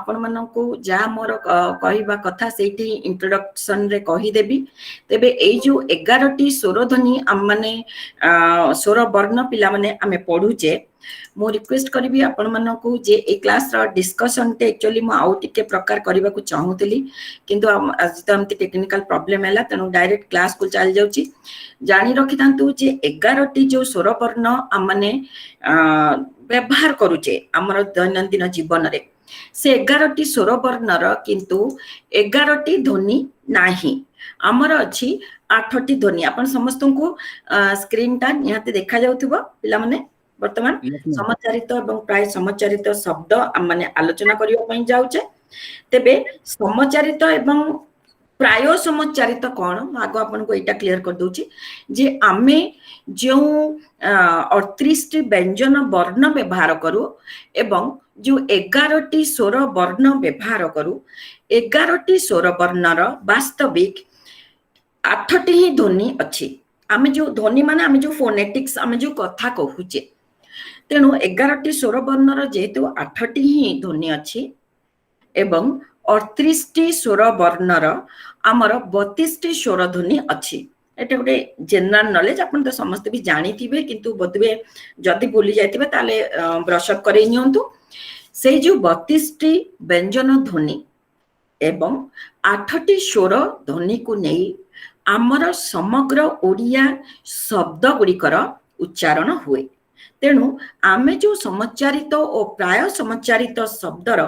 आपण मानकु जा मोर कहवा कथा सेठी इंट्रोडक्शन रे कहि देबी। तेबे एई जो 11 टी स्वर ध्वनि हम माने स्वर वर्ण पिला माने आमे पढुचे मो रिक्वेस्ट करबी आपण मानकु जे ए क्लास रो डिस्कशन टे एक्चुअली मो आउ टिके प्रकार करबा को चाहूतली किंतु आज त हमते टेक्निकल प्रॉब्लम हैला तनो डायरेक्ट क्लास को चल जाउची। जानी रखि तांतु जे 11 टी जो स्वर वर्ण हम माने व्यवहार करूचे हमर दैनंदिन जीवन रे से 11 टी स्वर वर्ण रो किंतु 11 टी ध्वनि नाही हमर अछि 8 टी ध्वनि। आपण समस्त को स्क्रीन टा निहाते देखा जाउथबो पिला माने वर्तमान समचारित एवं प्राय समचारित शब्द हम माने आलोचना करियो पई जाउचे। तेबे समचारित एवं प्राय समचारित कौन आगो आपन को एटा क्लियर कर दोची जे आमे जो 38 टी व्यंजन वर्ण व्यवहार करू एवं जो 11 टी स्वर वर्ण व्यवहार करू 11 टी स्वर वर्णर वास्तविक 8 टी ही ध्वनि अछि। आमे जो ध्वनि माने आमे जो फोनेटिक्स आमे जो कथा कहूचे तेणु 11 टी स्वर वर्णर जेतु 8 टी ही ध्वनि अछि एवं 38 टी स्वर वर्णर आमर 32 टी स्वर ध्वनि अछि। एटा गोटे जनरल नॉलेज आपण तो समस्त भी जानि थिबे किंतु बदबे जदी बोली जायतिबे ताले ब्रश अप करै नियंतु। से जो 32 टी व्यंजन ध्वनि एवं 8 टी स्वर ध्वनि को नै आमर समग्र ओडिया शब्द गुड़िकर उच्चारण हुए। तेणु आमे जो समचारित और प्राय समचारित शब्दर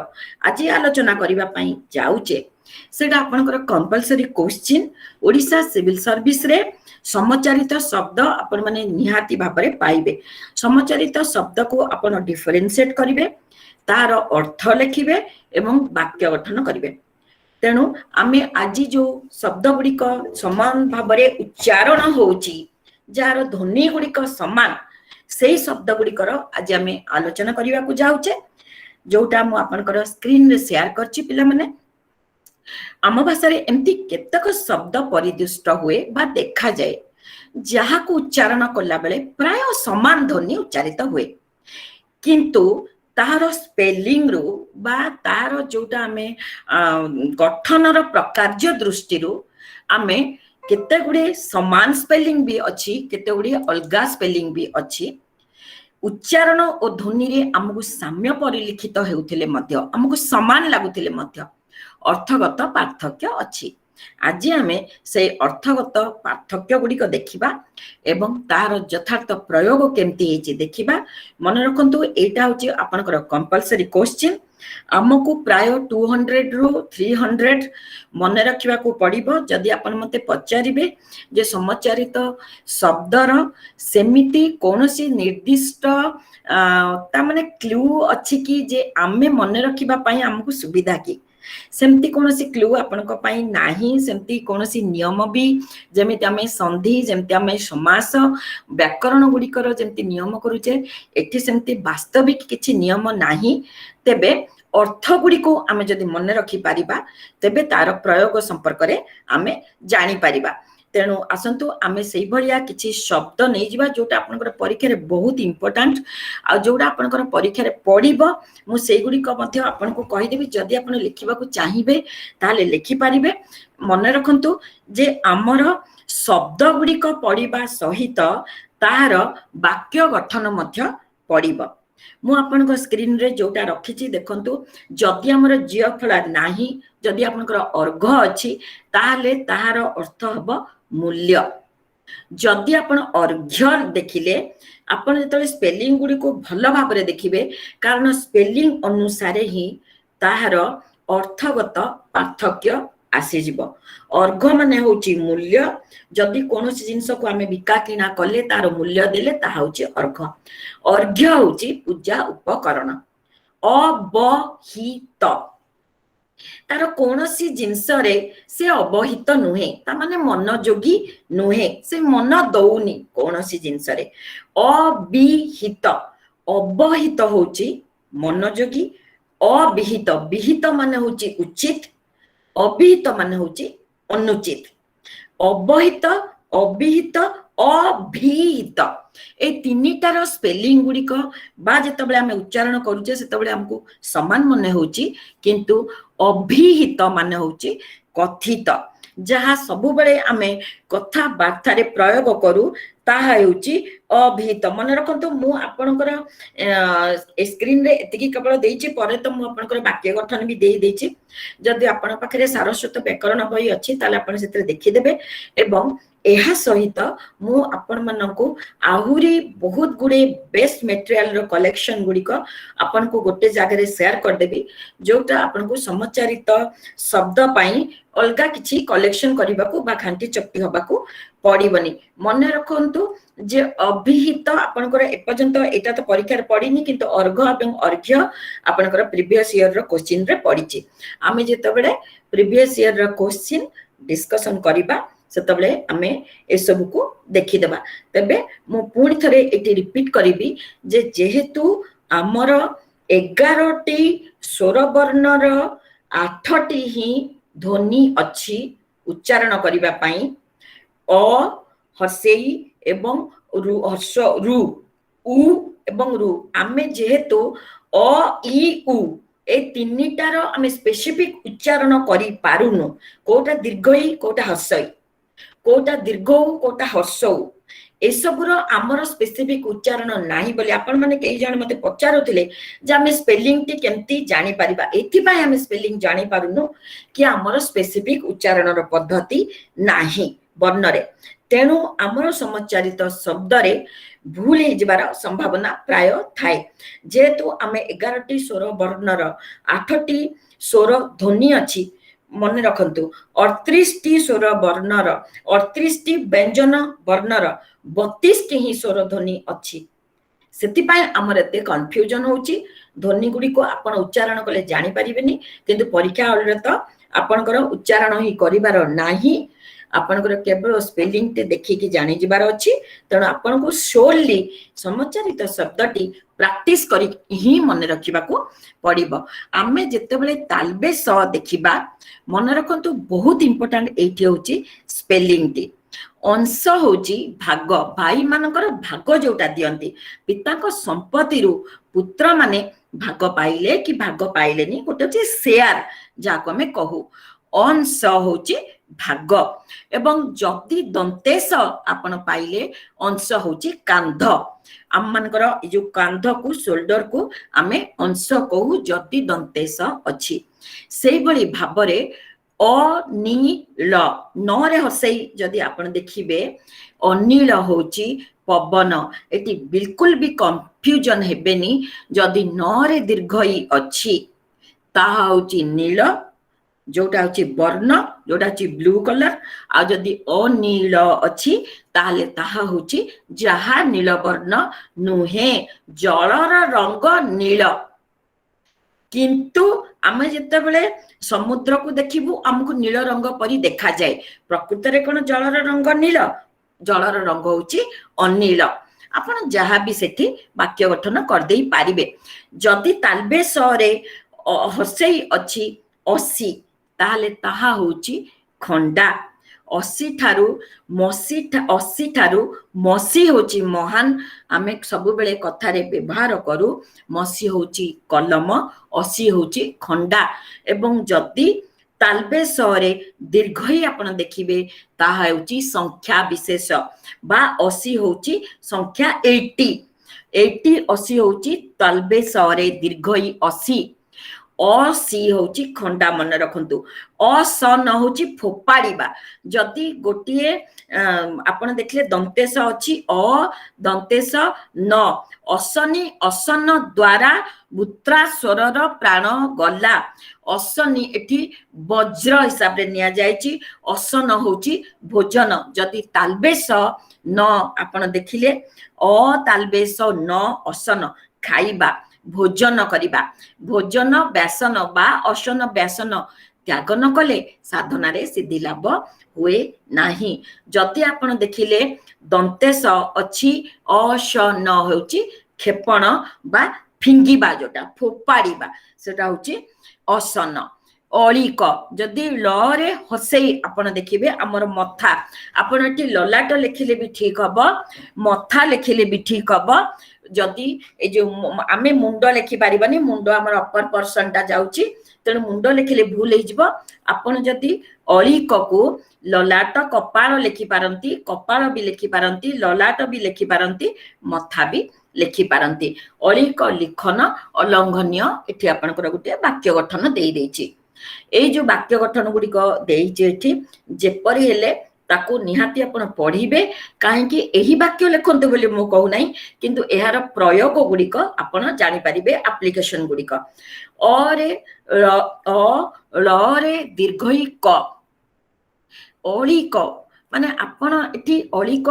आज आलोचना करिबा पई जाउचे सेटा आपनकर compulsory question Odisha civil service रे समचारित शब्द आपण माने निहाती भाबरे पाइबे। समचारित शब्द को आपण डिफरेंशिएट करिवे तार अर्थ लिखिबे एवं वाक्य गठन करिवे। तेणु आमे आज जो शब्द गुड़िक समान भाबरे उच्चारण होउची जार ध्वनि गुड़िक समान से शब्द गुड़िकर आज आमे आलोचना करिवा को जाउचे जोटा मु आपनकर स्क्रीन रे शेयर करची पिला माने। आम भाषा रे एमती केतक शब्द परिदृष्ट हुए बा देखा जाए जहा को उच्चारण कला बेले प्राय समान ध्वनि उच्चारित हुए किंतु तार स्पेलिंग रो बा तार जोटा आमे गठनर प्रकारज दृष्टि रो आमे केते गुडे समान स्पेलिंग भी अछि केते गुडे अलगा स्पेलिंग भी अछि। उच्चारण और ध्वनि रे हमकु साम्य परिलिखित हेउथिले मध्य हमकु समान लागुथिले मध्य अर्थगत पार्थक्य अछि। आज आमे से अर्थगत पार्थक्य गुड़िक देखिबा एवं तार यथार्थ प्रयोग केमती हेछि देखिबा। मन रखंतु एटा होछि आपनकर कंपलसरी क्वेश्चन हमकु प्राय 200 रु 300 मन रखिबा को पड़िबो। जदि आपन मते पचारिबे जे समचारित शब्दर सेमिति कोनोसी निर्दिष्ट ता माने क्लू अछि कि जे आमे मन रखिबा पई हमकु सुविधा कि सेमती कोनोसी क्लू आपनको पई नाही। सेमती कोनोसी नियम भी जेमिति आमे संधि जेमिति आमे समास व्याकरण गुड़िकर जेमिति नियम करूचे एठी सेमती वास्तविक किछि नियम नाही। तेबे अर्थ गुड़िको आमे जदि मन रखि पारिबा तेबे तार प्रयोग संपर्क रे आमे जानि पारिबा। तेणु आसंतु आमे सेई भलिया किछि शब्द नै जिबा जोटा आपनकर परीक्षा रे बहुत इंपोर्टेंट आ जोटा आपनकर परीक्षा रे पडिबो मु सेई गुडी को मध्ये आपनको कहि देबी। जदि आपन लिखिबा को चाहिबे ताले लिखि पारिबे। मन रखंतु जे हमर शब्द गुडी को पडिबा सहित तार वाक्य गठन मध्ये पडिबो। मु आपनको स्क्रीन रे जोटा रखिछि देखंतु जदि हमर जियो फला नाही जदि आपनकर अर्घ अछि ताले ताहार अर्थ हबो मूल्य। जदि आपण अर्घ्य देखिले आपण जतले स्पेलिंग गुडी को भलो भाबरे देखिबे कारण स्पेलिंग अनुसारे ही ताहार अर्थगत पार्थक्य आसी जिवो। अर्घ माने होची मूल्य। जदि कोनोसी जिंस को आमे बिका किना कले तार मूल्य देले ता होची अर्घ। अर्घ्य होची पूजा उपकरण। अबहित तार कोनोसी जिंस रे से अबहित नुहे ता माने मनोयोगी नुहे से मन दउनी कोनोसी जिंस रे। अबिहित अबहित होची मनोयोगी अबिहित विहित माने होची उचित अबिहित माने होची अनुचित। अबहित अबिहित अभिहित ए तीनिटार स्पेलिंग गुड़िक बा जिते आम उच्चारण करुचे से आमको समान मन होची किंतु अभिहित मान होची कथित जहाँ सब बेले आमे कथबार्ता प्रयोग करू ताहा हेउची अभिहित मन रखंतु मु आपनकर स्क्रीन रे एतिकी केवल देइची परे तो मु आपनकर वाक्य गठन भी देई देइची जदि आपन पाखरे सारस्वत व्याकरण बही अछि ताले आपन सेते देखि देबे एवं एहा सहित मु आपन मानकु आहुरी बहुत गुडे बेस्ट मटेरियल रो कलेक्शन गुडिक आपन को गोटे जगह रे शेयर कर देबी जोटा आपन को समाचारित शब्द पाई अलगा किछि कलेक्शन करबाकू बा खांटी चपटी हबाकू पड़िबनी मन रखंतु जे अभिहित आपनकर एपर्यंत एटा तो परीक्षा पड़िनी किंतु अर्घ एवं अर्घ्य आपनकर प्रीवियस ईयर रो क्वेश्चन रे पड़िछि आमे जेते बेले प्रीवियस ईयर रो क्वेश्चन डिस्कशन करिबा सेतबले आमे ए सब को देखि देबा तबे मु पुणी थरे एटी रिपीट करिबी जे जेहेतु हमर 11 टी स्वर वर्ण रो 8 टी ही ध्वनि अछि उच्चारण करिबा पई अ हसेई एवं रु हर्ष रु उ एवं रु आमे जेहेतु अ इ उ ए तीनिटार आमे स्पेसिफिक उच्चारण करि पारुनु कोटा दीर्घई कोटा हर्षई कोटा दीर्घ कोटा हर्ष एसबुर आमर स्पेसिफिक उच्चारण नाही बोली आपण माने कई जण मते पचारुथिले जे आमे स्पेलिंग टी केमती जानि परिबा एथि पय आमे स्पेलिंग जानि पारुनु कि आमर स्पेसिफिक उच्चारण रो पद्धति नाही वर्ण रे तेणु आमर समचारित शब्द रे भूल हे जबार संभावना प्राय थाए जेतु आमे 11 टी स्वर वर्ण रो 8 टी स्वर ध्वनि अछि मन रखंतु 38 टी स्वर वर्ण रो 38 टी व्यंजन वर्ण रो 32 टी ही स्वर ध्वनि अछि सेति पय हमर एते कंफ्यूजन होची ध्वनि गुडी को आपण उच्चारण कले जानि परिबेनी किंतु परीक्षा हॉल रे तो आपनकर उच्चारण ही करिवार नाही आपनकर केवल स्पेलिंग ते देखि कि जानि जिबार अछि तण आपण को सोली समचारित शब्दटी प्रैक्टिस करी ही मन रखिबा को पड़िबो आमे जेते बेले तालबे स देखिबा मन रखंतु बहुत इंपोर्टेंट एठी होची स्पेलिंग टी अंश होची भाग भाई मानकर भाग जोटा दियंती पिता को संपत्ति रु पुत्र माने भाग पाइले कि भाग पाइलेनी गोटे होची शेयर जाको हमें कहू अंश होची भाग एवं जति दंतेश आपण पाइले अंश होची कांध आम मानकर ए जो कांध को शोल्डर को आमे अंश कहू जति दंतेश अछि सेही भली भाबरे अनील न रे हसई जदि आपण देखिबे अनील होची पवन एटी बिल्कुल भी कंफ्यूजन हेबेनी जदि न रे दीर्घई अछि ताहा होची नील जोटा होची वर्ण जोटा होची ब्लू कलर आ जदि अनील अछि ताले ताहा होची जहा नील वर्ण नुहे जलर रंग नील किंतु आमे जेते बेले समुद्र को देखिबु हमको नील रंग परी देखा जाए प्रकृत रे कोन जलर रंग नील जलर रंग होची अनील आपण जहा भी सेठी वाक्य गठन कर देई पारिबे जदि तालबे सरे हसई अछि 80 ताले ताहा होची खंडा 80 ठारू मसी 80 ठारू मसी होची महान आमे सब बेले कथा रे व्यवहार करू मसी होची कलम 80 होची खंडा एवं जदि तालबे सरे दीर्घई आपण देखिबे ताहा होची संख्या विशेष बा 80 होची संख्या 80 80 होची तालबे सरे दीर्घई 80 असी होची खंडा मन रखंतु असन होची फोपाड़ीबा जदि गोटिए आपण देखले दंतेश अछि अ दंतेश न असनी असन द्वारा मुत्रा स्वरर प्राण गला असनी एठी वज्र हिसाब रे निया जायची असन होची भोजन जदि तालबेश न आपण देखिले अ तालबेश न असन खाइबा भोजन करिबा भोजन व्यासन बा असन व्यासन त्याग न कले साधना रे सिद्धि लाभ हुए नाही जति आपण देखिले दंतेश अछि असन होची खेपण बा फिंगिबा जोटा फोपाड़ीबा सेटा होची असन अलिक जदि ल रे हसेई आपण देखिबे हमर मथा आपण एठी ललाट लिखिले भी ठीक हबो मथा लिखिले भी ठीक हबो जदि ए जो आमे मुंड लिखि पारिबानी मुंड हमर अपर पर्सन ता जाउची तेणु मुंड लिखिले भूल हो जिवो आपण जदि अलिक को ललाट कपाल लिखि पारंती कपाल भी लिखि पारंती ललाट भी लिखि पारंती मथा भी लिखि पारंती अलिक लिखन अलंघनीय एठी आपनकर गुटे वाक्य गठन देई देछि एई जो वाक्य गठन गुडी को देइचे एठी जेपरि हेले ताकू निहाती आपण पढिबे काहे कि एही वाक्य लेखंतु बोली मु कहू नाही किंतु एहार प्रयोग गुडी को आपण जानि परिबे एप्लीकेशन गुडी को अरे ल रे दीर्घई क अलिक माने आपण एठी अलिक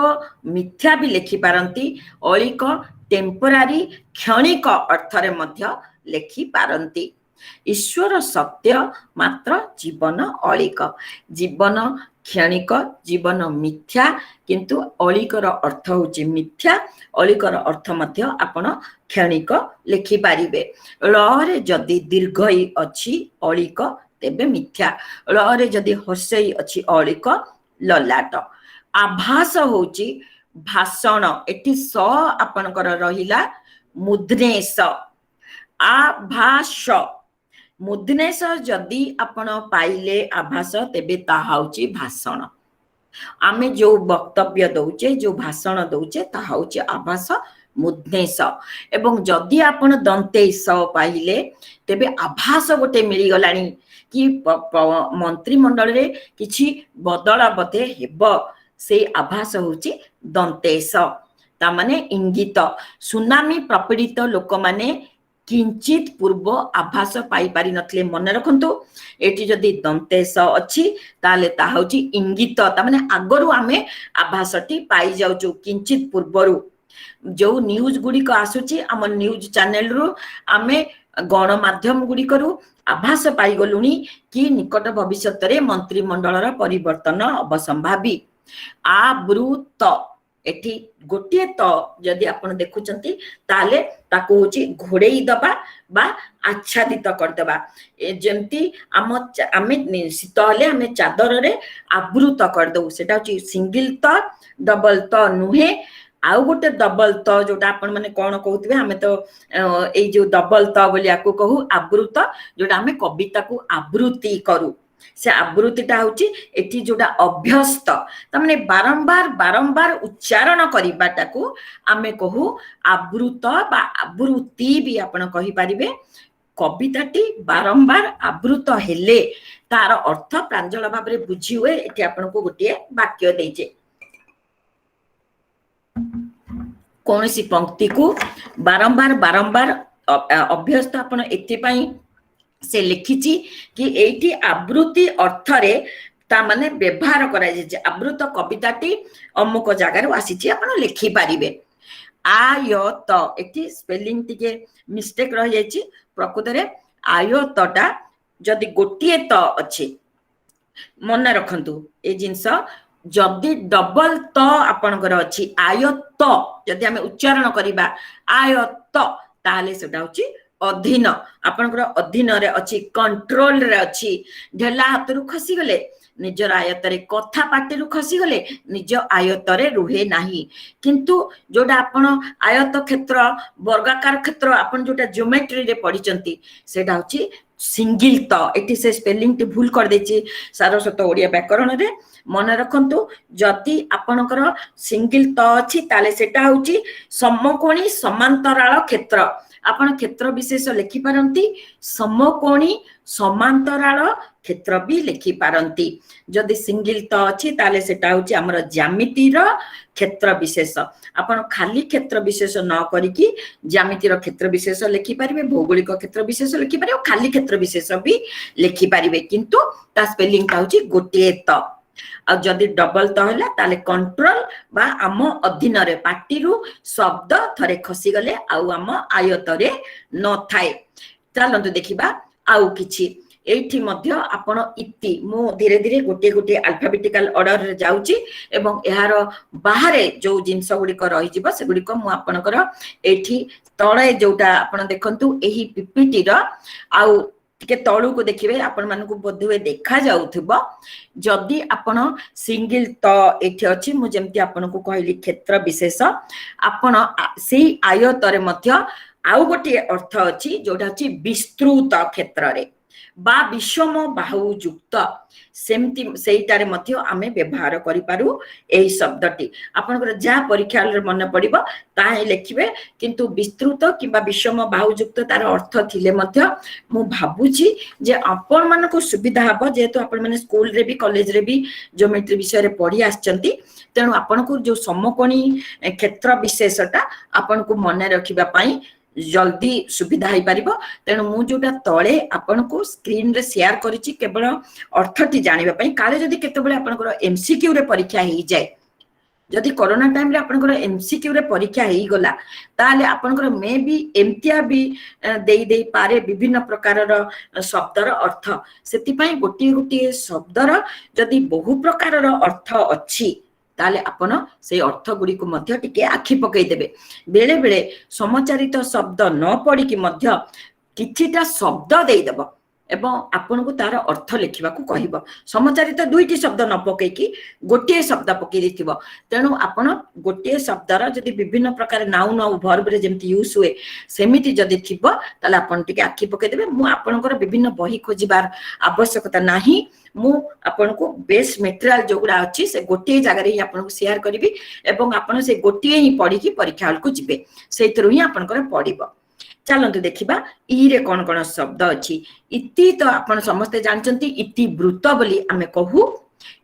मिथ्या भी लिखि पारंती अलिक टेम्परारी क्षणिक अर्थ रे मध्य लिखि पारंती ईश्वर सत्य मात्र जीवन अलिक जीवन क्षणिक जीवन मिथ्या किंतु अलिकर अर्थ होची मिथ्या अलिकर अर्थ मध्य आपण क्षणिक लिखि पारिबे ल रे जदि दीर्घई अछि अलिक तेबे मिथ्या ल रे जदि हर्षई अछि अलिक ललाट आभास होची भाषण एठी स आपनकर रहिला मुद्रेश आभास मुद्रेश जदि आपण पाइले आभास तेबे ताहा होची भाषण आमे जो वक्तव्य दउचे जो भाषण दउचे ताहा होची आभास मुद्रेश एवं जदि आपण दंतेश पाइले तेबे आभास गोटे मिली गलानी कि मंत्री मंडल रे किछि बदला बदे हेबो से आभास होची दंतेश ता माने इंगित सुनामी प्रपीड़ित लोक माने किंचित पूर्व आभास पाई पारि नथले मन रखंतु एटी जदि दंतेश अछि ताले ता होची इंगित ता माने आगरु आमे आभासटी पाई जाउचु किंचित पूर्वरु जो न्यूज गुडी को आसुची हम न्यूज चैनल रु आमे गण माध्यम गुडी करू आभास पाई गलुनी कि निकट भविष्यत रे मंत्री मंडल परिवर्तन अवसंभावी आवृत एठी गोटे तो जदि आपण देखुचंती ताले ताको होची घोड़ेई दबा बा आच्छादित कर दबा जेंती आमे शीत हले आमे चादर रे आवृत कर दउ सेटा होची सिंगल तो डबल तो नुहे आउ गोटे डबल तो जोटा आपण माने कोन कहउतबे आमे तो एई जो डबल तो बोली आको कहू आवृत जोटा आमे कविता को आवृत्ति करू से आवृत्तिटा होची एठी जोटा अभ्यस्त त माने बारंबार बारंबार उच्चारण करिबाटा को आमे कहू आवृत बा आवृत्ति भी आपण कहि परिबे कविताटी बारंबार आवृत हेले तार अर्थ प्रांजल भाव रे बुझी हुए एठी आपण को गोटे वाक्य देजे कोनसी पंक्ति को बारंबार बारंबार अभ्यस्त आपण एथि पई से लिखिची कि एठी आवृत्ति अर्थ रे ता माने व्यवहार करा जे आवृत कविताटी अमुक जगह रे आसीची आपण लिखि पारिबे आयत एठी स्पेलिंग टिके मिस्टेक रह जायची प्रकृत रे आयतटा जदि गोटिए त अछि मन रखंतु ए जिंस जदि डबल त आपनकर अछि आयत जदि हमें उच्चारण करिबा आयत ताले सेटा होची अधीन आपनकर अधीन रे अछि कंट्रोल रे अछि ढेला हातरु खसी गले निजर आयत रे कथा पाटेरु खसी गले निज आयत रे रुहे नाही किंतु जोटा आपण आयत क्षेत्र वर्गाकार क्षेत्र आपण जोटा ज्योमेट्री रे पढिचंती सेटा होची सिंगल त एठी से स्पेलिंग टी भूल कर देची सारस्वत ओडिया व्याकरण रे मन रखंतु जदि आपनकर सिंगल त अछि ताले सेटा होची समकोणी समांतराल क्षेत्र आपण क्षेत्र विशेष लिखि पारंती समकोणी समांतराल क्षेत्र भी लिखि पारंती जदि सिंगल त अछि ताले सेटा होची हमर ज्यामिति रो क्षेत्र विशेष आपण खाली क्षेत्र विशेष न करी कि ज्यामिति रो क्षेत्र विशेष लिखि पारिबे भौगोलिक क्षेत्र विशेष लिखि पारिबे खाली क्षेत्र विशेष भी लिखि पारिबे किंतु ता स्पेलिंग ता होची गोटे त आ जदि डबल तो होला ताले कंट्रोल बा आम अधीन रे पाटी रु शब्द थरे खसी गले आउ आम आयत रे न थाए चलंतु देखिबा आउ किछि एठी मध्य आपण इति मु धीरे धीरे गोटे गोटे अल्फाबेटिकल ऑर्डर रे जाउची एवं एहार बाहरे जो जिंस गुडी को रहि जिवो से गुडी को मु आपनकर एठी तळे जोटा आपण देखंतु एही पीपीटी रो आउ टिके तळू को देखिबे आपण मानकु बोधवे देखा जाउथिबो जदी आपण सिंगल त एठी अछि मु जेमति आपण को कहली क्षेत्र विशेष आपण सेही आयतरे मध्य आउ गोटे अर्थ अछि जोटा अछि विस्तृत क्षेत्र रे बा विषम बाहु युक्त सेमति सेइटारे मध्य आमे व्यवहार करि पारु एई शब्दटी आपनकर जा परीक्षा रे मन पड़िबो ताहे लिखिबे किंतु विस्तृत किबा विषम बाहु युक्त तार अर्थ थिले मध्य मु भाबुची जे आपण मानको सुविधा हबो जेहेतु आपण माने स्कूल रे भी कॉलेज रे भी ज्योमेट्री विषय रे पढ़ी आछंती तेनु आपण को जो समकोणी क्षेत्र विशेषटा आपण को मन रखिबा पई जल्दी सुविधा हो पारिबो तेणु मु जोटा तळे आपण को स्क्रीन रे शेयर करिछि केवल अर्थटी जानिबा पई काले जदी केतेबेले आपनकर एमसीक्यू रे परीक्षा हेई जाय जदी कोरोना टाइम रे आपनकर एमसीक्यू रे परीक्षा हेई गला ताले आपनकर मे भी एमतिया भी देई देई पारे विभिन्न प्रकार रो शब्दर अर्थ सेति पई गोटी गोटी शब्दर जदी बहु प्रकार रो अर्थ अछि ताले आपण से अर्थ गुडी को मध्य टिके आखि पकई देबे बेले बेले समचारित शब्द न पड़ी कि मध्य किछिटा शब्द देई देबो एवं आपण को तार अर्थ लिखिबा को कहइबो समचारित दुईटी शब्द न पकई कि गोटे शब्द पकई दिथिबो तेनु आपण गोटे शब्दर जदी विभिन्न प्रकार नाउन और वर्ब रे जेमति यूज हुए सेमिति जदी थिबो ताले आपण टिके आखि पकई देबे मु आपनकर विभिन्न बही खोजिबार आवश्यकता नाही मु आपण को बेस मटेरियल जोगुडा अछि से गोटे जगह रे आपण को शेयर करबी एवं आपण से गोटे ही पढ़ी की परीक्षा हल को जिबे सेथरु ही आपण को पढ़िबो चलंतु देखिबा ई रे कोन कोन शब्द अछि इति तो आपण समस्त जानचंती इति वृत्त बोली आमे कहू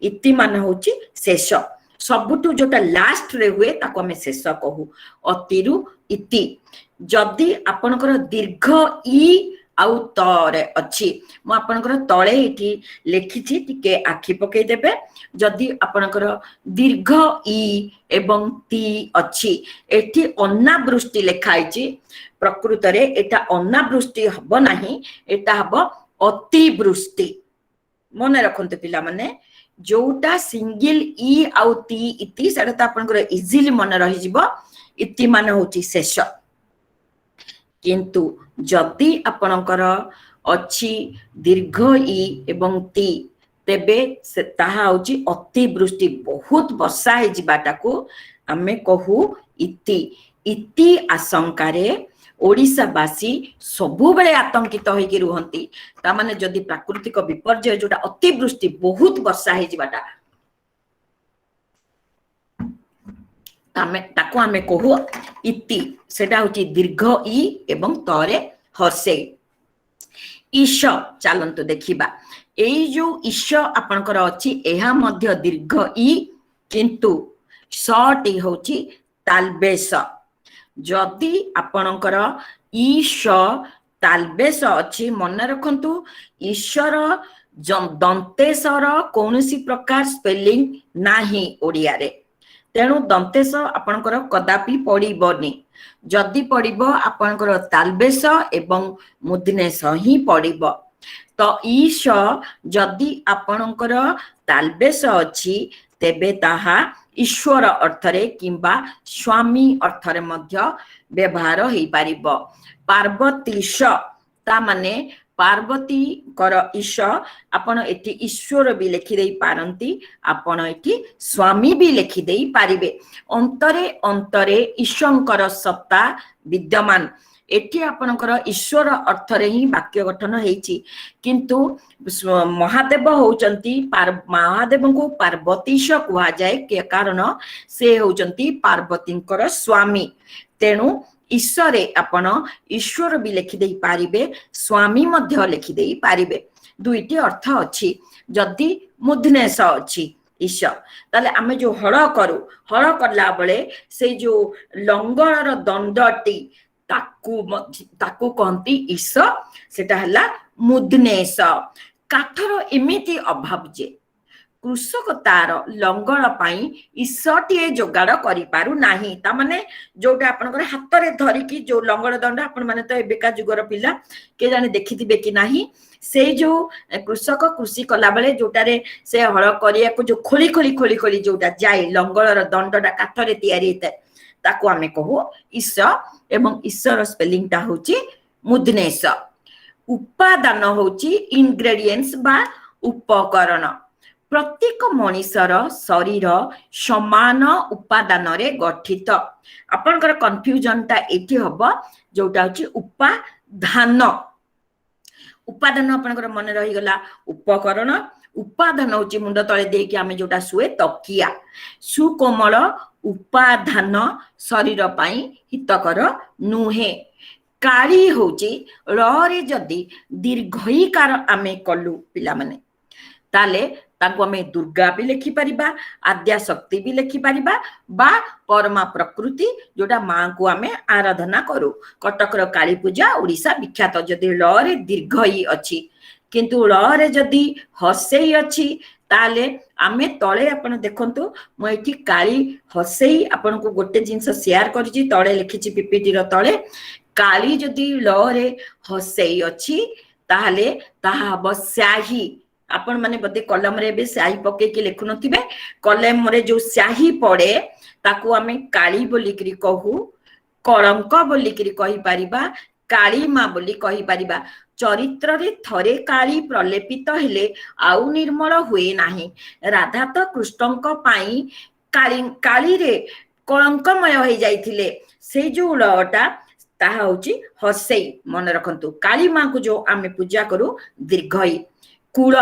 इति मान होची शेष सबुटु जोटा लास्ट रे हुए ताको आमे शेष कहू अतिरु इति जदी आपनकर दीर्घ ई आउ तरे अछि मु आपनकर तळे एठी लेखिछि टिके आखि पकई देबे जदी आपनकर दीर्घ ई एवं ती अछि एठी अनावृष्टि लेखाइछि प्रकृत रे एटा अनावृष्टि हबो नाही एटा हबो अतिवृष्टि मने रखंतु पिला माने जोटा सिंगल ई आउ ती इति सेटा त आपनकर इजीली मन रहि जिवो इति माने होछि शेष किंतु जदि आपणकर अछि दीर्घ ई एवं ती तेबे से ताहा होची अतिवृष्टि बहुत वर्षा हे जिबाटा को आमे कहू इति इति आशंकारे ओडिशावासी सबु बेले आतंकित होइकी रुहंती ता माने जदि प्राकृतिक विपर्यय जोटा अतिवृष्टि बहुत वर्षा हे जिबाटा ताको आमे कहू इति सेटा होची दीर्घ ई एवं तरे हर्षे ईश चलंतु देखिबा एई जो ईश आपनकर अछि एहा मध्य दीर्घ ई किंतु शॉर्ट ई होची तालबेस जदि आपनकर ईश तालबेस अछि मन रखंतु ईश्वर दंतेशर कोनोसी प्रकार स्पेलिंग नाही ओडिया रे तेणु दंतेश आपनकर कदापि पड़िबनी जदि पड़िबो आपनकर तालबेस एवं मुदनेश ही पड़िबो तो ईश जदि आपनकर तालबेस अछि तेबे ताहा ईश्वर अर्थरे किंबा स्वामी अर्थरे मध्य व्यवहार हेई पारिबो पार्वतीश ता माने पार्वती कर ईश आपण एठी ईश्वर भी लिखि देई पारंती आपण एठी स्वामी भी लिखि देई पारिबे अंतरे अंतरे ईशंकर सत्ता विद्यमान एठी आपणकर ईश्वर अर्थरे ही वाक्य गठन हेछि किंतु महादेव होचंती महादेव को पार्वतीश कुहा जाय के कारण से होचंती पार्वतींकर स्वामी तेणु ईश्वरे आपण ईश्वर भी लिखि देई पारिबे स्वामी मध्य लिखि देई पारिबे दुईटी अर्थ अछि जदि मुदनेश अछि ईश ताले आमे जो हळ करू हळ करला बेले से जो लंगळर दंडटी ताकू कहंती ईश सेटा हला मुदनेश काठर एमिति अभाव जे कृषक तार लंगल पाई ईशटीए जोगाड़ करि पारु नाही ता माने जोटा आपनकर हाथ रे धरि की जो लंगल दंड आपन माने तो एबेका जुगर पिला के जाने देखिथिबे कि नाही से जो कृषक कृषि कला बेले जोटा रे से हळ करिया को जो खोली खोली खोली खोली जोटा जाय लंगलर दंडटा काठ रे तयारी हेते ताको आमे कहू ईश एवं ईश्वर स्पेलिंग ता होची मुदनेश उपादान होची इंग्रेडिएंट्स बा उपकरण। प्रत्येक मनीषर शरीर समान उपादान रे गठित। आपनकर कन्फ्यूजन टा एठी हबो जोटा होची उपादान। उपादान आपनकर मन रही गला उपकरण। उपादान होची मुंड तळे देकी आमे जोटा सुए तकिया। सुकोमल उपादान शरीर पाई हितकर नुहे। काली होची रे जदि दीर्घईकार आमे कलु पिला माने ताले ताको आमे दुर्गा भी लिखि परिबा, आद्या शक्ति भी लिखि परिबा बा परमा प्रकृति जोटा मां को आमे आराधना करू। कटकर काली पूजा ओडिसा विख्यात। जदि रे दीर्घई अछि किंतु रे जदि हसेई अछि ताले आमे तळे आपण देखंतु म एठी काली हसेई आपण को गोटे जिंस शेयर करछि तळे लिखिछि पीपीटी रो तळे काली जदि रे हसेई अछि ताले ताहा बस्याही। आपण माने बदे कलम रे बे स्याही पके के लिखु नथिबे कलम रे जो स्याही पड़े ताकू आमे काली बोली करी कहू, कलंक बोली करी कहि परिबा, काली मां बोली कहि परिबा। चरित्र रे थरे काली प्रलेपित हेले आउ निर्मल हुए नाही। राधा तो कृष्णंक पाई काली रे कलंकमय हो जाइथिले। से जो लटा ताहा होची हसेई मन रखंतु। काली मां को जो आमे पूजा करू दीर्घई। कूल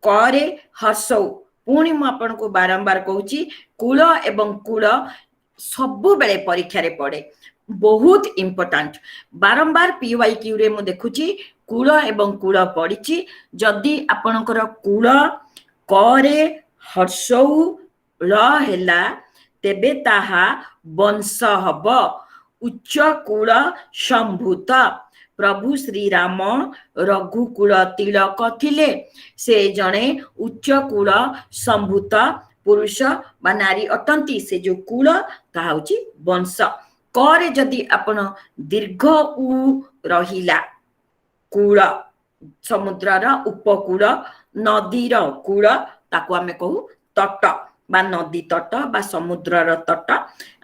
करे हसौ पुणी मु आपण को बारंबार कहूची कूल एवं कूल सबु बेले परीक्षा रे पड़े बहुत इंपोर्टेंट। बारंबार पीवाईक्यू रे मु देखुची कूल एवं कूल पड़ीची। जदि आपणकर कूल करे हसौ हेला तेबे ताहा वंश हब। उच्च कूल संभूत। प्रभु श्री राम रघुकुल तिलक थिले। से जने उच्च कूल संभूत पुरुष बा नारी अटंती। से जो कूल ताहा होची वंश। करे जदि आपण दीर्घ उ रहिला कूल समुद्रर उपकूल नदीर कूल ताको आमे कहू तट बा नदी तट बा समुद्रर तट।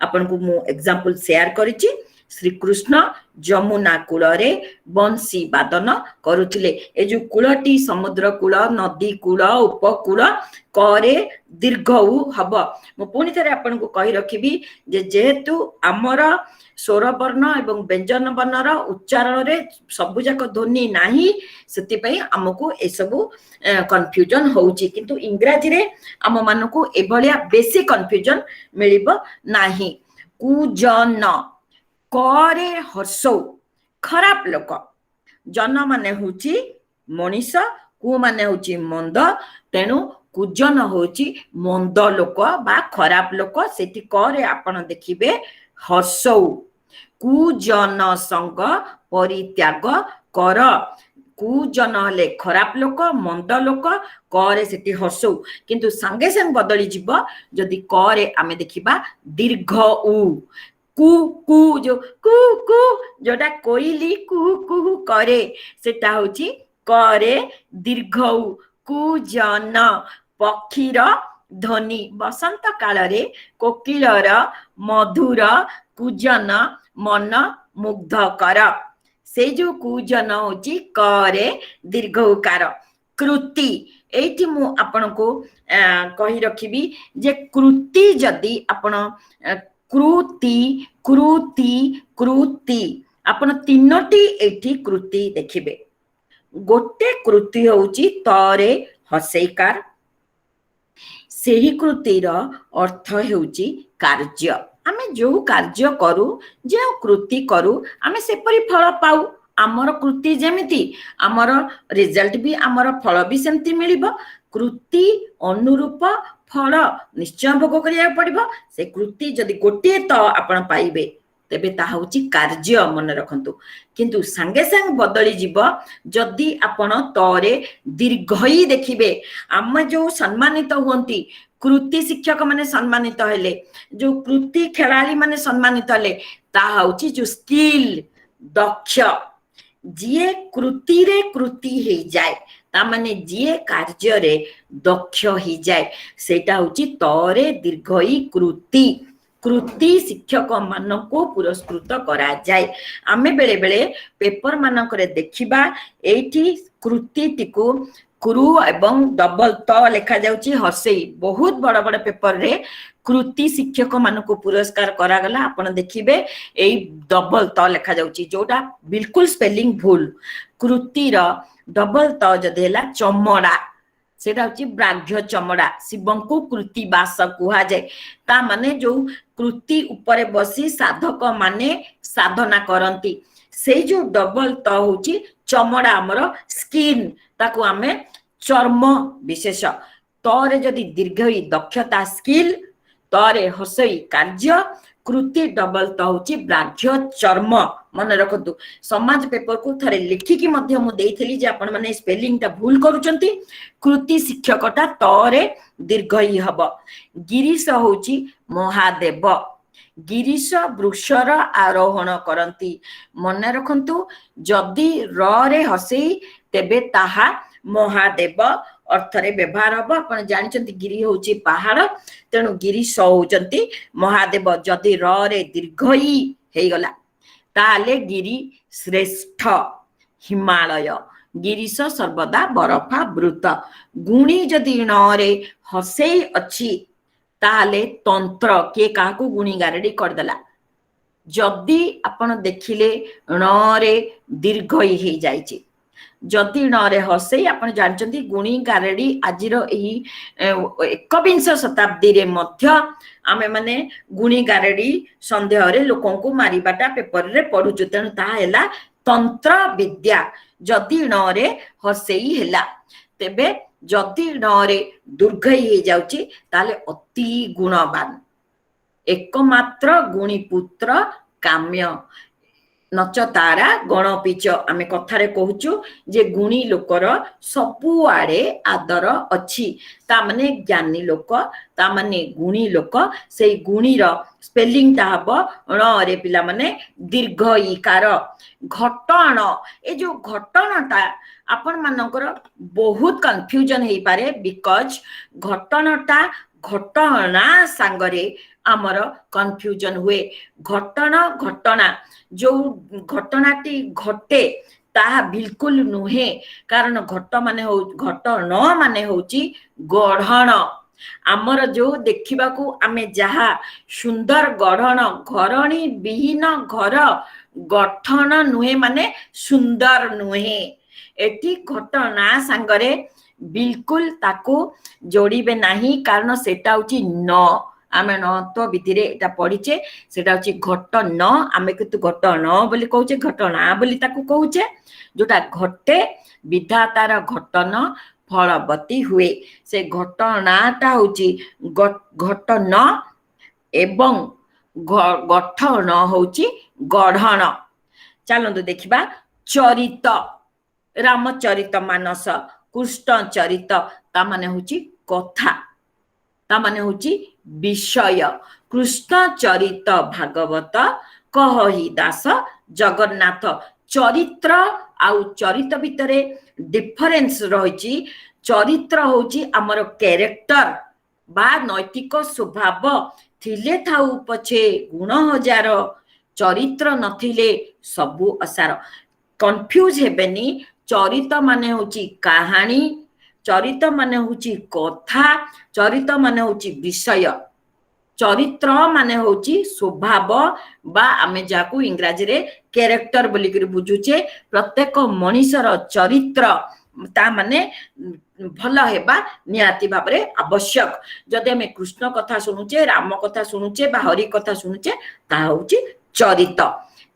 आपण को मु एग्जांपल शेयर करिछि। श्री कृष्ण जमुना कूल रे बंसी वादन करुथिले। ए जो कूलटी समुद्र कूल नदी कूल उपकूल करे दीर्घ उ हब। मु पुणी थरे आपण को कहि रखिबी जे जेहेतु आमर स्वर वर्ण एवं व्यंजन वर्णर उच्चारण रे सबु जाक ध्वनि नाही सेति पई हमकु ए सबु कन्फ्यूजन होउची। किंतु इंग्रजी रे हम मानको एभलिया बेसी कन्फ्यूजन मिलिबो नाही। कुजन करे हसौ खराब लोक। जन माने होची मनीष कु माने होची मंद। तेणु कुजन होची मंद लोक बा खराब लोक। सेठी करे आपण देखिबे हसौ। कुजन संग परित्याग कर। कुजन हेले खराब लोक मंद लोक करे सेठी हसौ। किंतु संगे संग बदली जीव जदि करे आमे देखिबा दीर्घ उ। कु कु जो कु कु जोटा कोइली कु कु करे सेटा होची करे दीर्घ उ। कुजन पक्षीर ध्वनि। बसंत काल रे कोकिलर मधुर कुजन मन मुग्ध कर। से जो कुजन होची करे दीर्घ उकार। कृति एठी मु आपण को कहि रखिबी जे कृति जदि आपण कृति कृति कृति आपण तीनोटी एठी कृति देखिबे। गोटे कृति होची तरे हसेकार। सेही कृतिर अर्थ हेउची कार्य। आमे जो कार्य करू जे कृति करू आमे सेपरी फल पाऊ। आमर कृति जेमिति आमर रिजल्ट भी आमर फल भी सेमति मिलिबो। कृति अनुरूप फल निश्चय भोग करिया पड़िबो। से कृति जदि गोटे तो आपण पाइबे तेबे ता होची कार्य मन रखंतु। किंतु संगे संग बदली जीव जदि आपण तरे दीर्घई देखिबे। आम जो सम्मानित हुंती कृति शिक्षक माने सम्मानित हेले, जो कृति खेलाड़ी माने सम्मानित हेले, ता होची जो स्किल दक्ष जिए कृति रे कृति हे जाए ता माने जिए कार्य रे दक्ष ही जाए सेटा होची तरे दीर्घई कृति। कृति शिक्षक मानक पुरस्कृत करा जाए। आमे बेले बेले पेपर मानकरे देखिबा एठी कृति टिकु क्रू एवं डबल त लेखा जाउची हसई बहुत बड़ बड़ पेपर रे कृति शिक्षक मानक पुरस्कार करा गला। आपण देखिबे एई डबल त लेखा जाउची जोटा बिल्कुल स्पेलिंग भूल। कृति र डबल त जदि हला चमड़ा सेटा होची ब्राघ्य चमड़ा शिवंकु कृति बास कुहा जाए। ता माने जो कृति ऊपर बसी साधक माने साधना करंती से जो डबल त होची चमड़ा हमर स्किन ताकू आमे चर्म विशेष तरे जदि दीर्घ दक्षता स्किल तरे हसई कार्य कृति डबल त होची ब्राघ्य चर्म। मन रखतु समाज पेपर को थरे लिखिकी मध्य मु देइथली जे आपण माने स्पेलिंग ता भूल करूचंती। कृति शिक्षकटा तरे दीर्घ ही हब। गिरीश होची महादेव गिरीश वृक्षर आरोहण करंती। मन रखंतु जदि र रे हसई तेबे ताहा महादेव अर्थरे व्यवहार हब। आपण जानिचंती गिरी होची पहाड़ तेणु गिरीश होचंती महादेव। जदि र रे दीर्घ ही हे गला ताले गिरी श्रेष्ठ हिमालय गिरीश सर्वदा बरफा वृत। गुणी जदि न रे हसई अछि ताले तंत्र के काकू गुणी गारेडी करदेला। जदि आपण देखिले न रे दीर्घ ही जाइछि जदि न रे हसई आपण जानचंती गुणी गारेडी आजिर एही 21 शताब्दी रे मध्य आमे माने गुणी गारेडी संदेह रे लोकन को मारिबाटा पेपर रे पढुचु। तेनु ता हैला तंत्र विद्या। जदि न रे हसई हैला तेबे जदि न रे दुर्घ ही जाउची ताले अति गुणवान एकमात्र गुणी पुत्र काम्य नच तारा गणपीच। आमे कथारे कहूचु जे गुणी लोकर सबु आड़े आदर अछि। ता माने ज्ञानी लोक ता माने गुणी लोक से गुणी रो स्पेलिंग ता हबो ण रे पिला माने दीर्घ इकार। घटण ए जो घटणटा आपण मानकर बहुत कंफ्यूजन हेई पारे बिकॉज घटणटा घटना सांगरे आमर कंफ्यूजन हुए। घटण घटना जो घटनाटी घटे ताहा बिल्कुल नुहे कारण घट माने हो घट न माने होची गढ़ण। आमर जो देखिबा को आमे जहा सुंदर गढ़ण घरणी विहीन घर गठन नुहे माने सुंदर नुहे। एटी घटना सांगरे बिल्कुल ताको जोड़ीबे नाही कारण सेटा होची न। आमे न तो विधि रे एटा पढिचे सेटा होची घट न आमे कितु घट न बोली कहूचे घटना बोली ताको कहूचे जोटा घटे विधातार घटन फलवती हुए। से घटनाटा होची घटन एवं गठन होची गढ़ण। चलंतु देखिबा चरित रामचरित मानस कृष्ण चरित ता माने होची कथा ता माने होची विषय। कृष्ण चरित भागवत कहहि दास जगन्नाथ। चरित्र आउ चरित भितरे डिफरेंस रहिची। चरित्र होची हमर कैरेक्टर बा नैतिक स्वभाव थिले थाउ पछे गुण हजार चरित्र नथिले सबु असार। कंफ्यूज हेबेनी चरित माने होची कहानी चरित माने होची कथा चरित माने होची विषय चरित्र माने होची स्वभाव बा आमे जाकू इंग्रजी रे कैरेक्टर बोली करी बुझुचे। प्रत्येक मनीषर चरित्र ता माने भल हेबा नियाति भाबरे आवश्यक। जदि आमे कृष्ण कथा सुनुचे राम कथा सुनुचे बा हरि कथा सुनुचे ता होची चरित।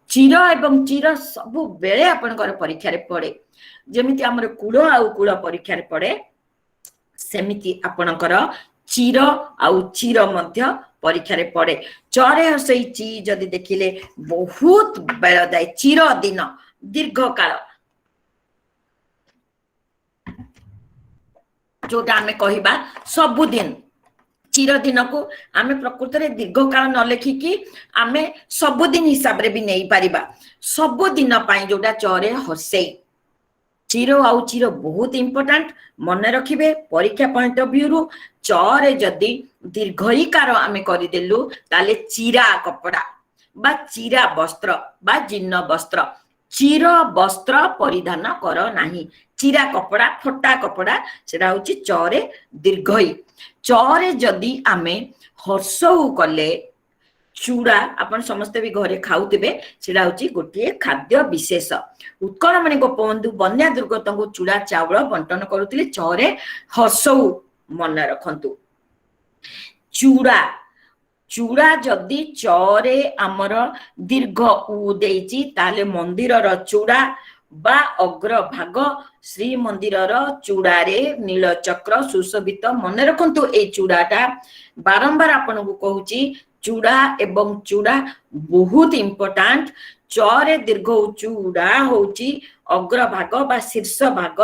चिर एवं चिर सबु बेले आपनकर परीक्षा रे पड़े जेमिति हमर कूल आउ कूल परीक्षा रे पड़े सेमिति आपनकर चिर आउ चिर मध्य परीक्षा रे पड़े। चरे हसई ची जदि देखिले बहुत बेल जाए चिर दिन दीर्घ काल जोटा आमे कहिबा सबुदिन चिर दिन को आमे प्रकृत रे दीर्घ काल न लेखिकी आमे सबुदिन हिसाब रे भी नहीं पारिबा। सबुदिन पाई जोटा चरे हसई चिरो आउ चिरो बहुत इंपोर्टेंट मन रखिबे परीक्षा पॉइंट ऑफ व्यू रु चरे जदी दीर्घईकार आमे करिदेलु ताले चिरा कपड़ा बा चिरा वस्त्र बा जीर्ण वस्त्र चिर वस्त्र परिधान कर नाही चिरा कपड़ा फटा कपड़ा सेटा होची चरे दीर्घई चरे जदी आमे हर्षऊ कले चूड़ा आपण समस्ते भी घरे खाउतिबे सेटा होची गोटिए खाद्य विशेष उत्कलमणि गोपबंधु बन्या दुर्गत को चूड़ा चावल बंटन करुथिले चरे हर्षऊ मन रखंतु चूड़ा चूड़ा जदि चरे आमर दीर्घ उ देइची ताले मंदिर र चूड़ा बा अग्र भाग श्री मंदिर र चूड़ा रे नील चक्र सुशोभित मन रखंतु ए चूड़ाटा बारंबार आपन को कहूची चूड़ा एवं चूड़ा बहुत इंपोर्टेंट चरे दीर्घ चूड़ा होची अग्र भाग बा शीर्ष भाग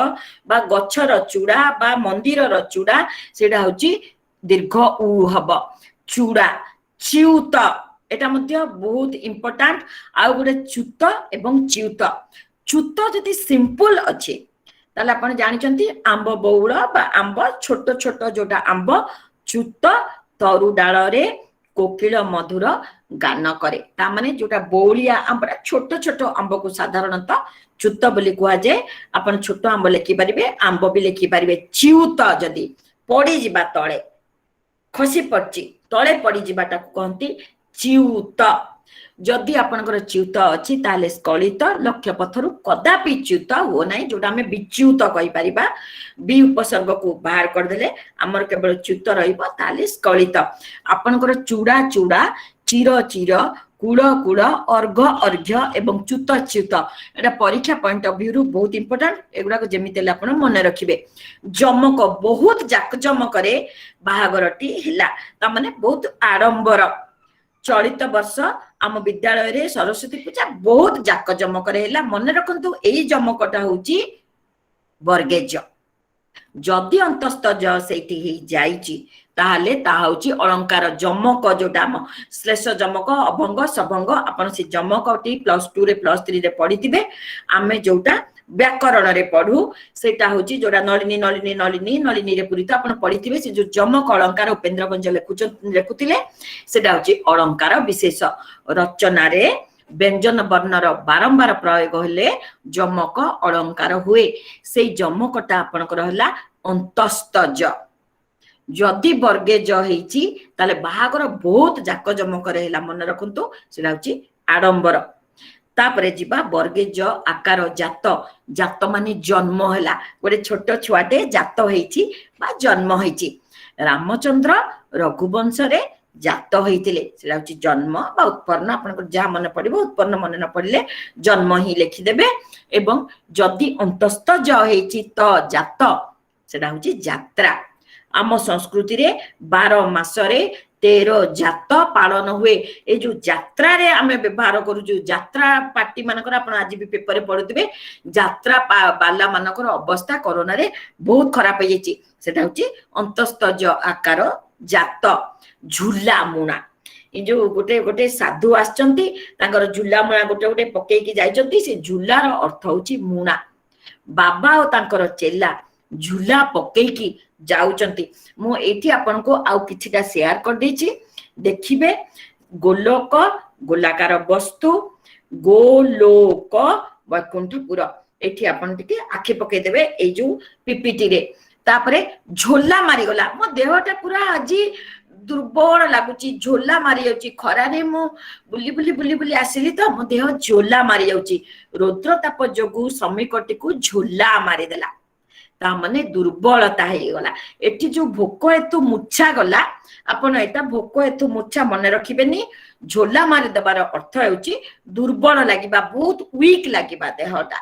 बा गछर चूड़ा बा मंदिर र चूड़ा सेडा होची दीर्घ उ हब चूड़ा चिउत एटा मध्य बहुत इंपोर्टेंट आ गोटे चूत एवं चिउत चूत जदि सिंपल अच्छे ताले आपण जानिचंती आंब बौळ बा आंब छोट छोट जोटा आंब चूत तरु डाल रे कोकिल मधुर गान करे ता माने जोटा बौलिया आंबरा छोट छोट आंब को साधारणतः चूत बोली कुआ जाए आपण छोट आंब लेखि परिबे आंब भी लेखि परिबे चिउत जदि पड़ी जिबा तळे खसी पड़ची तळे पड़ी जिबाटा कहंती चिउत जदि आपनकर चिउत अछि ताले स्खलित लक्ष्य पथरु कदापि चिउत हो नाही जोटा हमें विच्युत कहि परिबा बि उपसर्ग को बाहर कर देले हमर केवल चिउत रहिबो ताले स्खलित आपनकर चूड़ा चूड़ा चिर चिर कूड़ कूड़ अर्घ अर्घ्य एवं च्युत च्युत एटा परीक्षा पॉइंट ऑफ व्यू रु बहुत इंपोर्टेंट एगुडा को जेमिते ले आपण मन रखिबे जमक बहुत जाक जमक रे बाहागरटी हिला ता माने बहुत आडंबर चलित वर्ष आम विद्यालय रे सरस्वती पूजा बहुत जाक जमक रे हिला मन रखंतु एई जमकटा होची वर्गेज जदि अंतस्थ ज सेठी ही जाईची ताहले ता होची अलंकार जमक जोटा श्लेष जमक अभंग सभंग आपण से जमकटी +2 रे +3 रे पढितिबे आमे जोटा व्याकरण रे पढू सेटा होची जोटा नलिनी नलिनी नलिनी नलिनी रे पूरित आपण पढितिबे से जो जमक अलंकार उपेंद्र गंज लेखुतिले सेटा होची अलंकार विशेष रचना रे व्यंजन वर्णर बारंबार प्रयोग हेले जमक अलंकार हुए से जमकटा आपनकर हला अंतस्थ ज जदि वर्गे ज हेची ताले बाहागर बहुत जाक जमक रे हला मन रखंतु सेटा होची आडंबर तापरे जिबा वर्गे ज आकार जात जात माने जन्म हला गोटे छोट छुआटे जात हेची बा जन्म हेची रामचंद्र रघुवंश रे जात होइतिले सेटा होची जन्म बा उत्पन्न आपन जा मन पड़िबो उत्पन्न मन न पड़िले जन्म ही लिखि देबे एवं जदि अंतस्थ ज हेची त जात सेटा होची यात्रा आम संस्कृति रे 12 मास रे 13 जात पालन हुए ए जो यात्रा रे आमे व्यवहार करू जो यात्रा पार्टी मानकर आपण आज भी पेपर रे पढुतिबे यात्रा बाला मानकर अवस्था कोरोना रे बहुत खराब हो जाईची सेटा होची अंतस्थ ज आकार जात झुला मुना ए जो गोटे गोटे साधु आछंती तांकर झुला मुना गोटे गोटे पकेई की जाइचंती से झुलार अर्थ होची मुना बाबा और तांकर चेला झुला पकेई की जाउचंती मु एठी आपन को आउ किछिटा शेयर कर देछि देखिबे गोलोक गोलाकार वस्तु गोलोक वैकुंठपुर एठी आपन टिके आखि पके देबे ए जो पीपीटी रे तापरे झोला मारी गला मो देहटा पूरा आजी दुर्बल लागुची झोला मारी जाउची खरा रे मु बुली बुली बुली बुली आसिली तो मो देह झोला मारी जाउची रुद्र ताप जोगु समीकटी को झोला मारी देला ता माने दुर्बलता हे गला एठी जो भोक हेतु मुच्छा गला आपण एटा भोक हेतु मुच्छा मन रखिबेनी झोला मारी दबार अर्थ हेउची दुर्बल लागिबा बहुत वीक लागिबा देहटा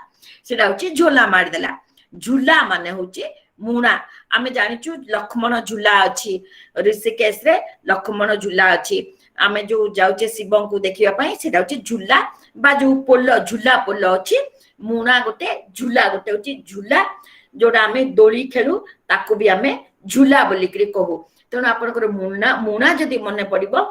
सेटा होची झोला मारी देला झुला माने होची मुना आमे जानिचु लक्ष्मण झुला अछि ऋषिकेश रे लक्ष्मण झुला अछि आमे जो जाउचे शिवं को देखिबा पई सेटा होची झुला बा जो पोल झुला पोल अछि मुना गोटे झुला गोटे होची झुला जोटा आमे दोली खेलु ताकू भी आमे झुला बोली करी कहू तेणु आपनकर मुना मुना जदि मने पड़िबो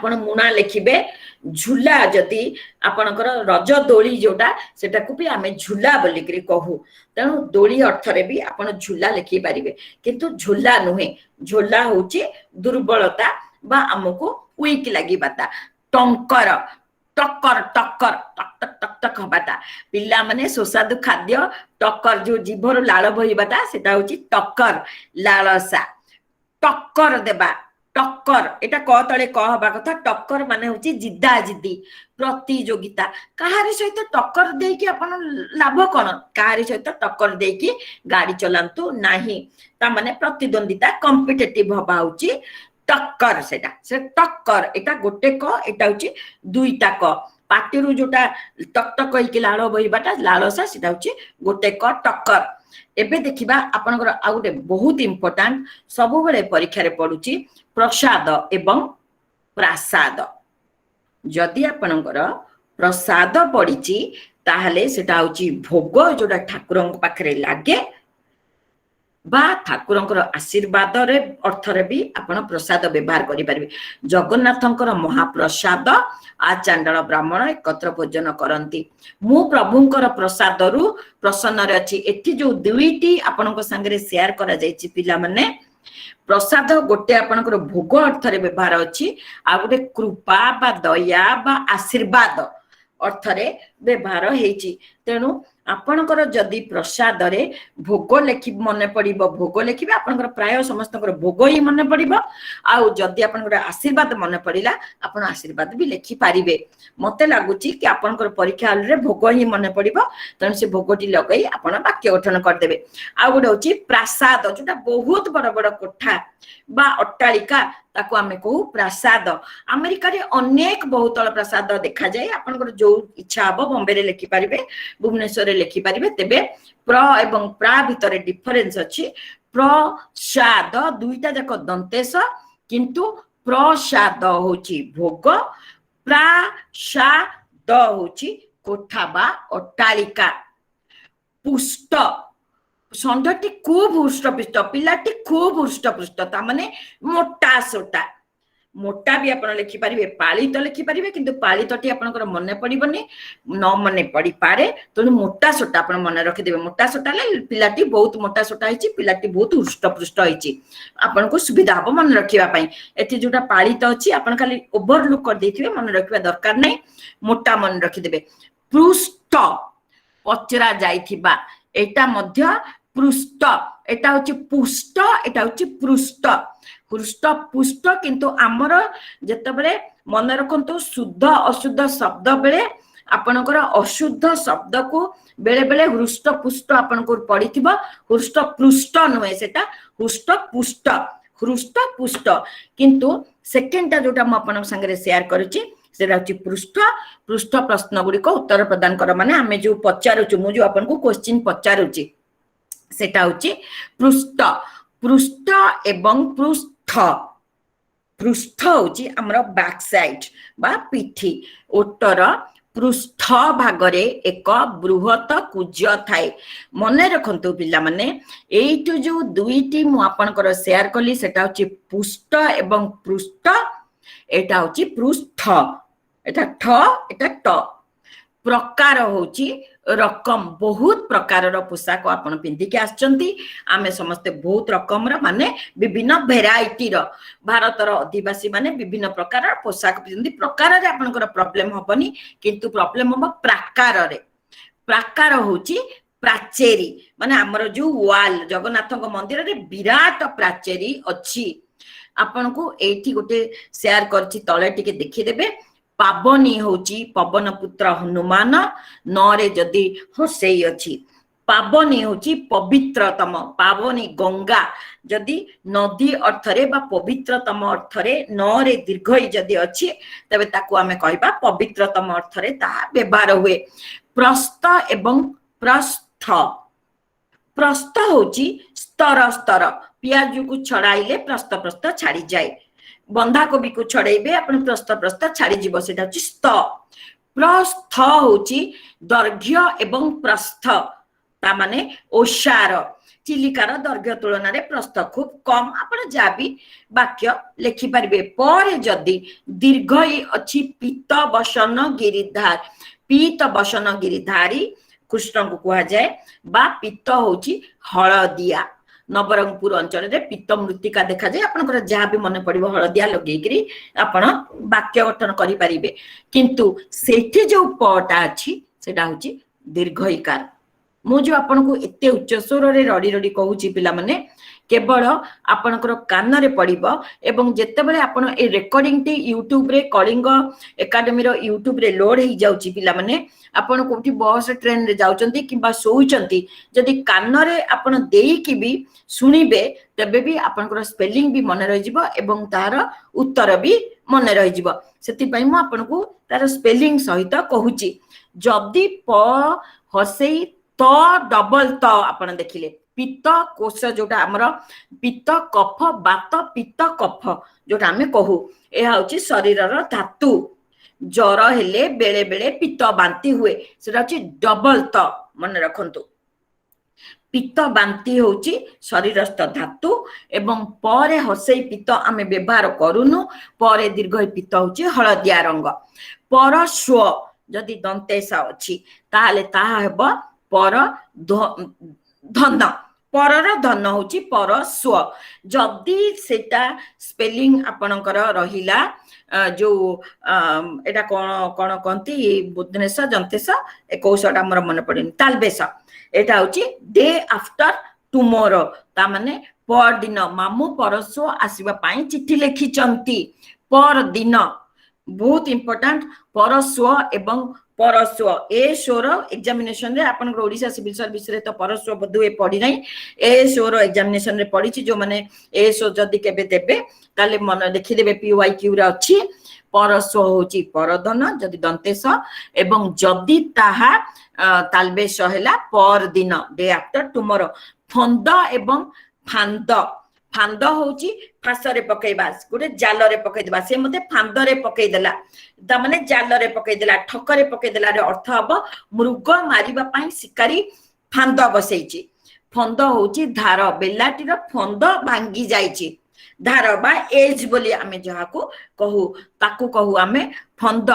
आपण मुना लिखिबे झुला जदि आपणकर रज दोली जोटा सेटाकू भी आमे झुला बोलिकरी कहू तेणु दोली अर्थ रे भी आपण झुला लिखि पारिबे किंतु झुला नुहे झुला होची दुर्बलता बा हमको वीक लागिबाता टंकर टक्कर टक्कर टक टक टक टक हबाटा पिला माने सुस्वादु खाद्य टक्कर जो जीभर लाल बहिबाटा सेटा होची टक्कर लालसा टक्कर देबा टक्कर एटा क तळे क हबा कथा टक्कर माने होची जिद्दा जिद्दी प्रतियोगिता काहारी सहित टक्कर देकी आपण लाभ कोन काहारी सहित टक्कर देकी गाड़ी चलांतु नाही ता माने प्रतिद्वंदिता कॉम्पिटिटिव हबा होची टक्कर सेटा से टक्कर एटा गोटे क एटा होची दुईटा क पाटिरु जोटा टक टक कहिके लाळ बहिबाटा लालसा सेटा होची गोटे क टक्कर एबे देखिबा आपनकर आ गोटे बहुत इंपोर्टेंट सब बेले परीक्षा रे पडुची प्रसाद एवं प्रासाद जदि आपनकर प्रसाद पडिची ताहले सेटा होची भोग जोटा ठाकुरंक पाखरे लागे बा ठाकुरंकर आशीर्वाद रे अर्थ रे भी आपण प्रसाद व्यवहार करि परिबे जगन्नाथंकर महाप्रसाद आ चांडाल ब्राह्मण एकत्र भोजन करंती मु प्रभुंकर प्रसाद रु प्रसन्न रे अछि एठी जो दुईटी आपनक संगे शेयर करा जायछि पिला माने प्रसाद गोटे आपनकर भोग अर्थ रे व्यवहार अछि आ गोटे कृपा बा दया बा आशीर्वाद अर्थ रे व्यवहार हेछि तेनु आपनकर जदि प्रसाद रे भोग लेखि मने पड़िबो भोग लेखिबे आपनकर प्राय समस्तकर भोग ही मने पड़िबो आ जदि आपनकर आशीर्वाद मने पड़िला आपण आशीर्वाद भी लेखि पारिबे मते लागुची कि आपनकर परीक्षा हल रे भोग ही मने पड़िबो तन से भोगटी लगई आपण वाक्य गठन कर देबे आ गुडे होची प्रासाद जोटा बहुत बड़ बड़ कोठा बा अट्टालिका ताको आमे कहू प्रासाद अमेरिका रे अनेक बहुतल प्रासाद देखा जाय आपनकर जो इच्छा हबो बॉम्बे रे लेखि पारिबे भुवनेश्वर रे लेखि पारिबे तेबे प्र एवं प्रा भितरे डिफरेंस अछि प्रसाद दुईटा जाक दंतेश किंतु प्रसाद होची भोग प्रासाद होची कोठा बा अट्टालिका पुष्ट संधटी खूब हृष्टपुष्ट पिलाटी खूब हृष्टपुष्ट ता माने मोटा सोटा मोटा भी आपण लिखि पारिबे पाली तो लिखि पारिबे किंतु पाली तटी आपनकर मने पड़िबनी न मने पड़ी पारे तनु मोटा सोटा आपण मने रखि देबे मोटा सोटा ले पिलाटी बहुत मोटा सोटा हिची पिलाटी बहुत हृष्टपुष्ट हिची आपण को सुविधा हो मन रखिबा पई एठी जोटा पाली तो अछि आपण खाली ओवरलुक कर देथिबे मन रखिबा दरकार नै मोटा मन रखि देबे पृष्ठ पचरा जाइथिबा एटा मध्य पृष्ठ एटा होची पुष्ट एटा होची पृष्ठ हृष्ट पुष्ट किंतु आमर जेतबेले मन रखंतु शुद्ध अशुद्ध शब्द बेले आपनकर अशुद्ध शब्द को बेले बेले हृष्ट पुष्ट आपनकर पडिथिबो हृष्ट पृष्ठ नहे सेटा हृष्ट पुष्ट किंतु सेकंड टा जोटा म आपन संगे शेयर करछि सेटा होची पृष्ठ पृष्ठ प्रश्न गुडी को उत्तर प्रदान कर माने हमें जो पचारुछु मु जो आपन को क्वेश्चन पचारुछि सेटा होची पृष्ठ पृष्ठ एवं पृष्ठ पृष्ठ होची हमर बैक साइड बा पिठी ओटर पृष्ठ भागरे एक बृहत कुज थाए मने रखंतु पिला माने एइटु जो दुईटी मु आपनकर शेयर कली सेटा होची पुष्ट एवं पृष्ठ एटा होची पृष्ठ एटा ठ एटा ट प्रकार होची रकम बहुत प्रकार रो पोशाक आपण पिंदी के आछंती आमे समस्त बहुत रकम रो माने विभिन्न वेराइटी रो भारत रो आदिवासी माने विभिन्न प्रकार रो पोशाक पिंदी प्रकार रे आपनकर प्रॉब्लम होबनी किंतु प्रॉब्लम हो प्रकार रे प्रकार होची प्राचेरी माने हमर जो वाल जगन्नाथक मंदिर रे विराट प्राचेरी अछि आपन को एठी गोटे शेयर करछि तळे टिके देखि देबे पावनी होची पवन पुत्र हनुमान नरे जदि हसेई अछि पावनी होची पवित्रतम पावनी गंगा जदि नदी अर्थरे बा पवित्रतम अर्थरे नरे दीर्घई जदि अछि तबे ताकू आमे कहबा पवित्रतम अर्थरे ता व्यवहार हुए प्रस्थ एवं प्रस्थ प्रस्थ होची स्तर स्तर पियाजु को छड़ाइले प्रस्थ प्रस्थ छाड़ी जाए बंधा कोबी को छड़ेबे अपन प्रस्थ प्रस्थ छाड़ी जीव सेटा होची स्थ प्रस्थ होची दैर्घ्य एवं प्रस्थ ता माने ओसार चिलिकार दैर्घ्य तुलन में प्रस्थ खूब कम आपण जहाँ भी वाक्य लिखिपारे पर जदि दीर्घ अच्छी पीत बसन गिरिधार पीत बसन गिरिधारी कृष्ण को कह जाए बा पीत होची हलदिया नवरंगपुर अंचल रे पीत मृत्तिका देखा जाए आपनकर जहाँ भी मन पड़ो हलदिया लगेकरी आपण वाक्य गठन करि परिबे किंतु सेठी जो पटा अछि सेटा होची दीर्घईकार मु जो आपन को एते उच्च स्वर रे रडी रडी कहूची पिला माने केवल आपनकर कान रे पड़िबो एवं जेते बेले आपण ए रेकॉर्डिंग टी YouTube रे कलिंग एकेडमी रो YouTube रे लोड हे जाउची पिला माने आपण कोठी बस ट्रेन रे जाउचंती किबा सोउचंती जदि कान रे आपण देई कि भी सुनिबे तबे भी आपनकर स्पेलिंग भी मन रहि जिवो एवं तार उत्तर भी मन रहि जिवो सेति पई मु आपण को तार स्पेलिंग सहित कहूची जदि प हसेई त डबल त आपण देखिले पित्त कोश जोटा आमर पित्त कफ बात पित्त कफ जोटा आमे कहू ए होची शरीर रो धातु ज्वर हेले बेले बेले पित्त बांती हुए सेटा होची डबल त मन रखंतु पित्त बांती होची शरीरस्थ धातु एवं परे हसेई पित्त आमे व्यवहार करूनु परे दीर्घ पित्त होची हलदिया रंग पर स्व जदि दंतेसा अछि ताले ताहा हेबो पर धन परर धन होची पर स्व जदि सेटा स्पेलिंग आपणकर रहिला जो एटा कोन कोन कोंती बुधनेश जंतेश एकौशटा हमर मन पड़िन तालबेस एटा होची डे आफ्टर टुमोरो ता माने पर दिन मामू परस्व आसीबा पई चिट्ठी लिखिचंती पर दिन बहुत इंपोर्टेंट परस्व एवं परस्व ए स्वर एग्जामिनेशन रे आपन ओडिशा सिविल सर्विस रे तो परस्व बधुए पड़ी नहीं ए स्वर एग्जामिनेशन रे पड़ी छी जो माने ए स्वर जदी केबे देबे ताले मन देखि देबे पीवाईक्यू रे अछि परस्व होची परधन जदी दंतेश एवं जदी ताहा तालबेश हैला पर दिन डे आफ्टर टुमोरो फंद एवं फांद फांद होची फासरे पकेइबा गोटे जाल रे पकेइबा से मते फांद रे पकेइ देला ता माने जाल रे पकेइ देला ठक रे पकेइ देला रे अर्थ हबो मृग मारिबा पई शिकारी फांद बसैची फंद होची धार बेलाटी रो फंद भांगी जाईची धार बा एज बोली आमे जहा को कहू ताकू कहू आमे फंद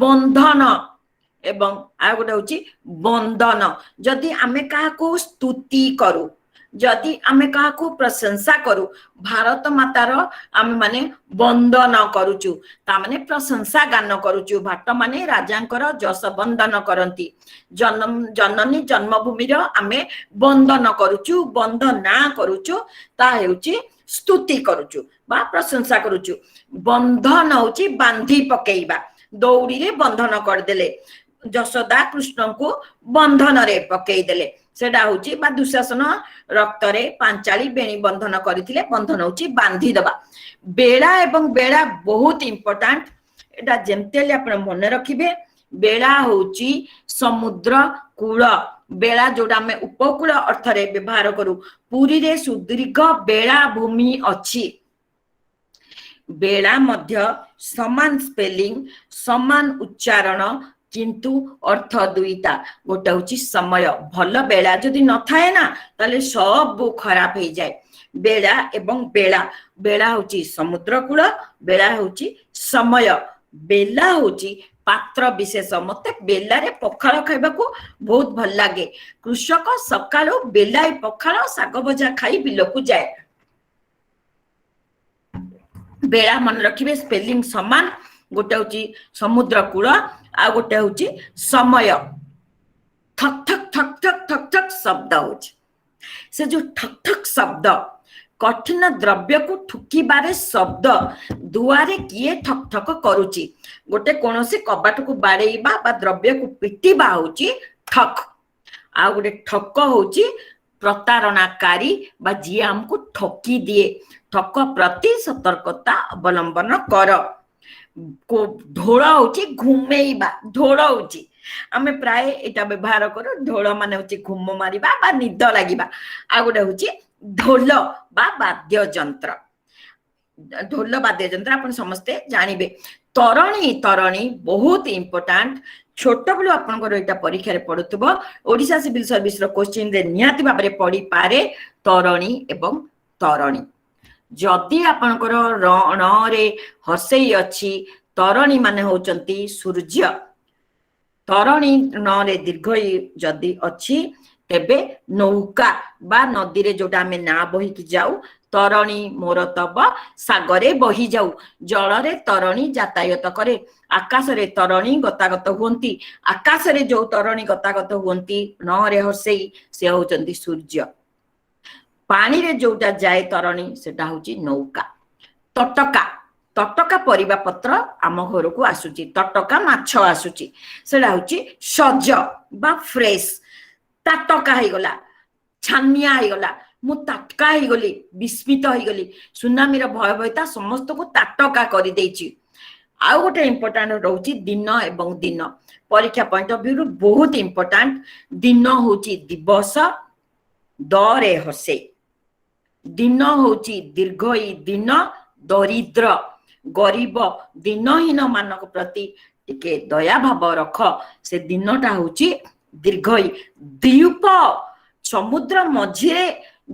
बंधन एवं आ गोटे होची बंधन जदी आमे काहा को स्तुति करू जदि आमे काहा को प्रशंसा करू भारत मातार आमे माने वंदन करूचु ता माने प्रशंसा गान करूचु भाट माने राजांकर जस वंदन करंती जननी जन्मभूमि रो आमे वंदन करूचु वंदना करूचु ता हेउची स्तुति करूचु बा प्रशंसा करूचु बंधन होची बांधी पकेइबा दौड़ी रे बंधन कर देले जशोदा कृष्ण को बंधन रे पकेइ देले सेटा होची बा दुशासन रक्त रे पांचाली बेणी बंधन करथिले बंधन होची बांधी दबा बेड़ा एवं बेड़ा बहुत इंपोर्टेंट एटा जेमतेले आपण मन रखिबे बेड़ा होची समुद्र कूल बेड़ा जोडा में उपकूल अर्थ रे व्यवहार करू पुरी रे सुदीर्घ बेड़ा भूमि अछि बेड़ा मध्य समान स्पेलिंग समान उच्चारण किंतु अर्थ दुईटा गोटे होची समय भल बेड़ा जदि न थाए ना ताले सब खराब हो जाए बेड़ा एवं बेड़ा बेड़ा होची समुद्र कूल बेड़ा होची समय बेला होची पात्र विशेष मते बेला रे पखाल खाइबा को बहुत भल लागे कृषक सकाळो बेला पखाल साग भजा खाई बिलकु जाए बेड़ा मन रखिबे स्पेलिंग समान गोटे होची समुद्र कूल आ गोटे होची समय ठक ठक ठक ठक ठक ठक शब्द होची से जो ठक ठक शब्द कठिन द्रव्य को ठुकी बारे शब्द दुआरे किए ठक ठक करूची गोटे कोनोसी कबाट को बाड़ेइबा बा द्रव्य को पिटिबा होची ठक आ गोटे ठक होची प्रतारणाकारी बा जी हमको ठकी दिए ठक प्रति सतर्कता अवलंबन कर को ढोल होची घुमेइबा ढोल होची आमे प्राय एटा व्यवहार करू ढोल माने होची घुम मारिबा बा निद लागिबा आ गोटे होची ढोल बा वाद्य यंत्र ढोल वाद्य यंत्र आपण समस्ते जानबे तरणी तरणी बहुत इंपोर्टाट छोट बेलू आपंकर यहाँ परीक्षा पड़ुव ओडिशा सिविल सर्विस क्वेश्चन रे निहाती भाव में पड़ी पारे तरणी एवं तरणी जदि आपणकर रण रे हसई अच्छी तरणी माने होचंती सूर्य तरणी न रे दीर्घ जदि अच्छी तेबे नौका बा नदी रे जोटा आमे ना बही की जाऊ तरणी मोर तब सागरे बही जाऊ जल रे तरणी यातायात करे आकाश रे तरणी गतागत हुंती आकाश रे जो तरणी गतागत हुंती न रे हसई से होचंती सूर्य पानी रे जोटा जाए तरणी सेटा होची नौका तटका तटका परिबा पत्र आम घर को आसुची तटका माछ आसुची सेटा होची सज बा फ्रेश ताटका हो गला छानिया हो गला मु ताटका हो गली विस्मित हो गली सुनामी रो भयभयता समस्त को ताटका कर देछि आउ गोटे इंपोर्टेंट रहउची दिन एवं दिन परीक्षा पॉइंट ऑफ व्यू बहुत इंपोर्टेंट दिन होची दिवस दरे हसे दिन होची दीर्घई दिन दरिद्र गरीब दिनहीन मानक प्रति टिके दया भाव रख से दिनटा होची दीर्घई द्वीप समुद्र मझिरे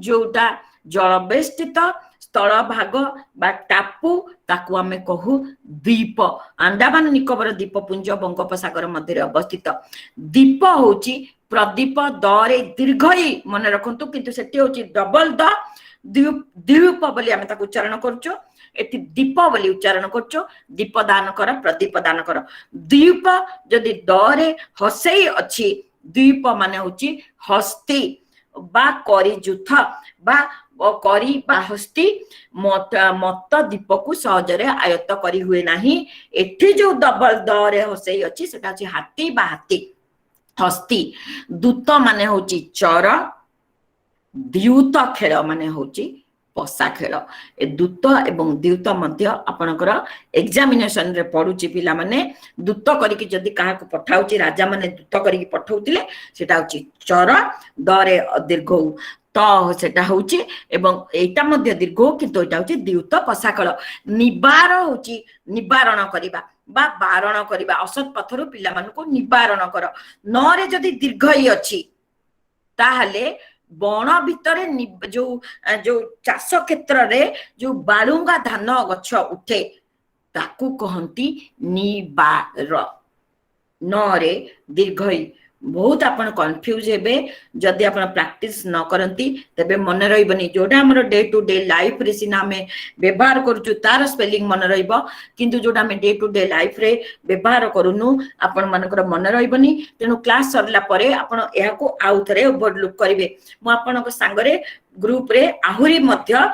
जोटा जलवेष्टित स्थल भाग बा टापू ताकू आमे कहू द्वीप अंडमान निकोबर द्वीपपुंज बंगोपसागर मध्य अवस्थित द्वीप होची प्रदीप दरे दीर्घई मन रखंतु किंतु सेठी होची डबल द द्वीप बोली आमे ताकू उच्चारण करछो एटी दीप बोली उच्चारण करछो दीप दान कर प्रदीप दान कर द्वीप जदि दरे हसई अछि द्वीप माने होची हस्ती बा करी जुथ बा करी बा हस्ती मत दीप को सहजरे आयत्त करी हुए नाही एठी जो डबल दरे हसई अछि सेटा अछि हाथी बा हाथी हस्ती दूत माने होची चर द्यूत खेल माने होची पसा खेल ए दूत एवं द्यूत मध्य आपनकर एग्जामिनेशन रे पडुची पिला माने दूत करिकि जदि काहा को पठाउची राजा माने दूत करिकि पठाउतिले सेटा होची चर दरे दीर्घ तो सेटा होची एवं एटा मध्य दीर्घ किंतु एटा होची द्यूत पसा खेल निवार होची निवारण करिबा बा बारण करिबा असत पथरु पिला मानको निवारण कर नरे जदि दीर्घ ही अछि ताहले बण भितरे जो जो चाष क्षेत्र रे जो बालुंगा धान गछ उठे ताकू कहंती निबार नरे दीर्घई बहुत आपण कंफ्यूज हेबे जदि आपण प्रैक्टिस न करंती तबे मन रहिबनी जोटा हमर डे टू डे लाइफ रे सिना में व्यवहार करछु तार स्पेलिंग मन रहिबो किंतु जोटा हम डे टू डे लाइफ रे व्यवहार करूनु आपण मानकर मन रहिबनी तेनु क्लास सरला परे आपण एहा को आउ थरे ओवरलुक करिवे मु आपनक संगरे ग्रुप रे आहुरी मध्य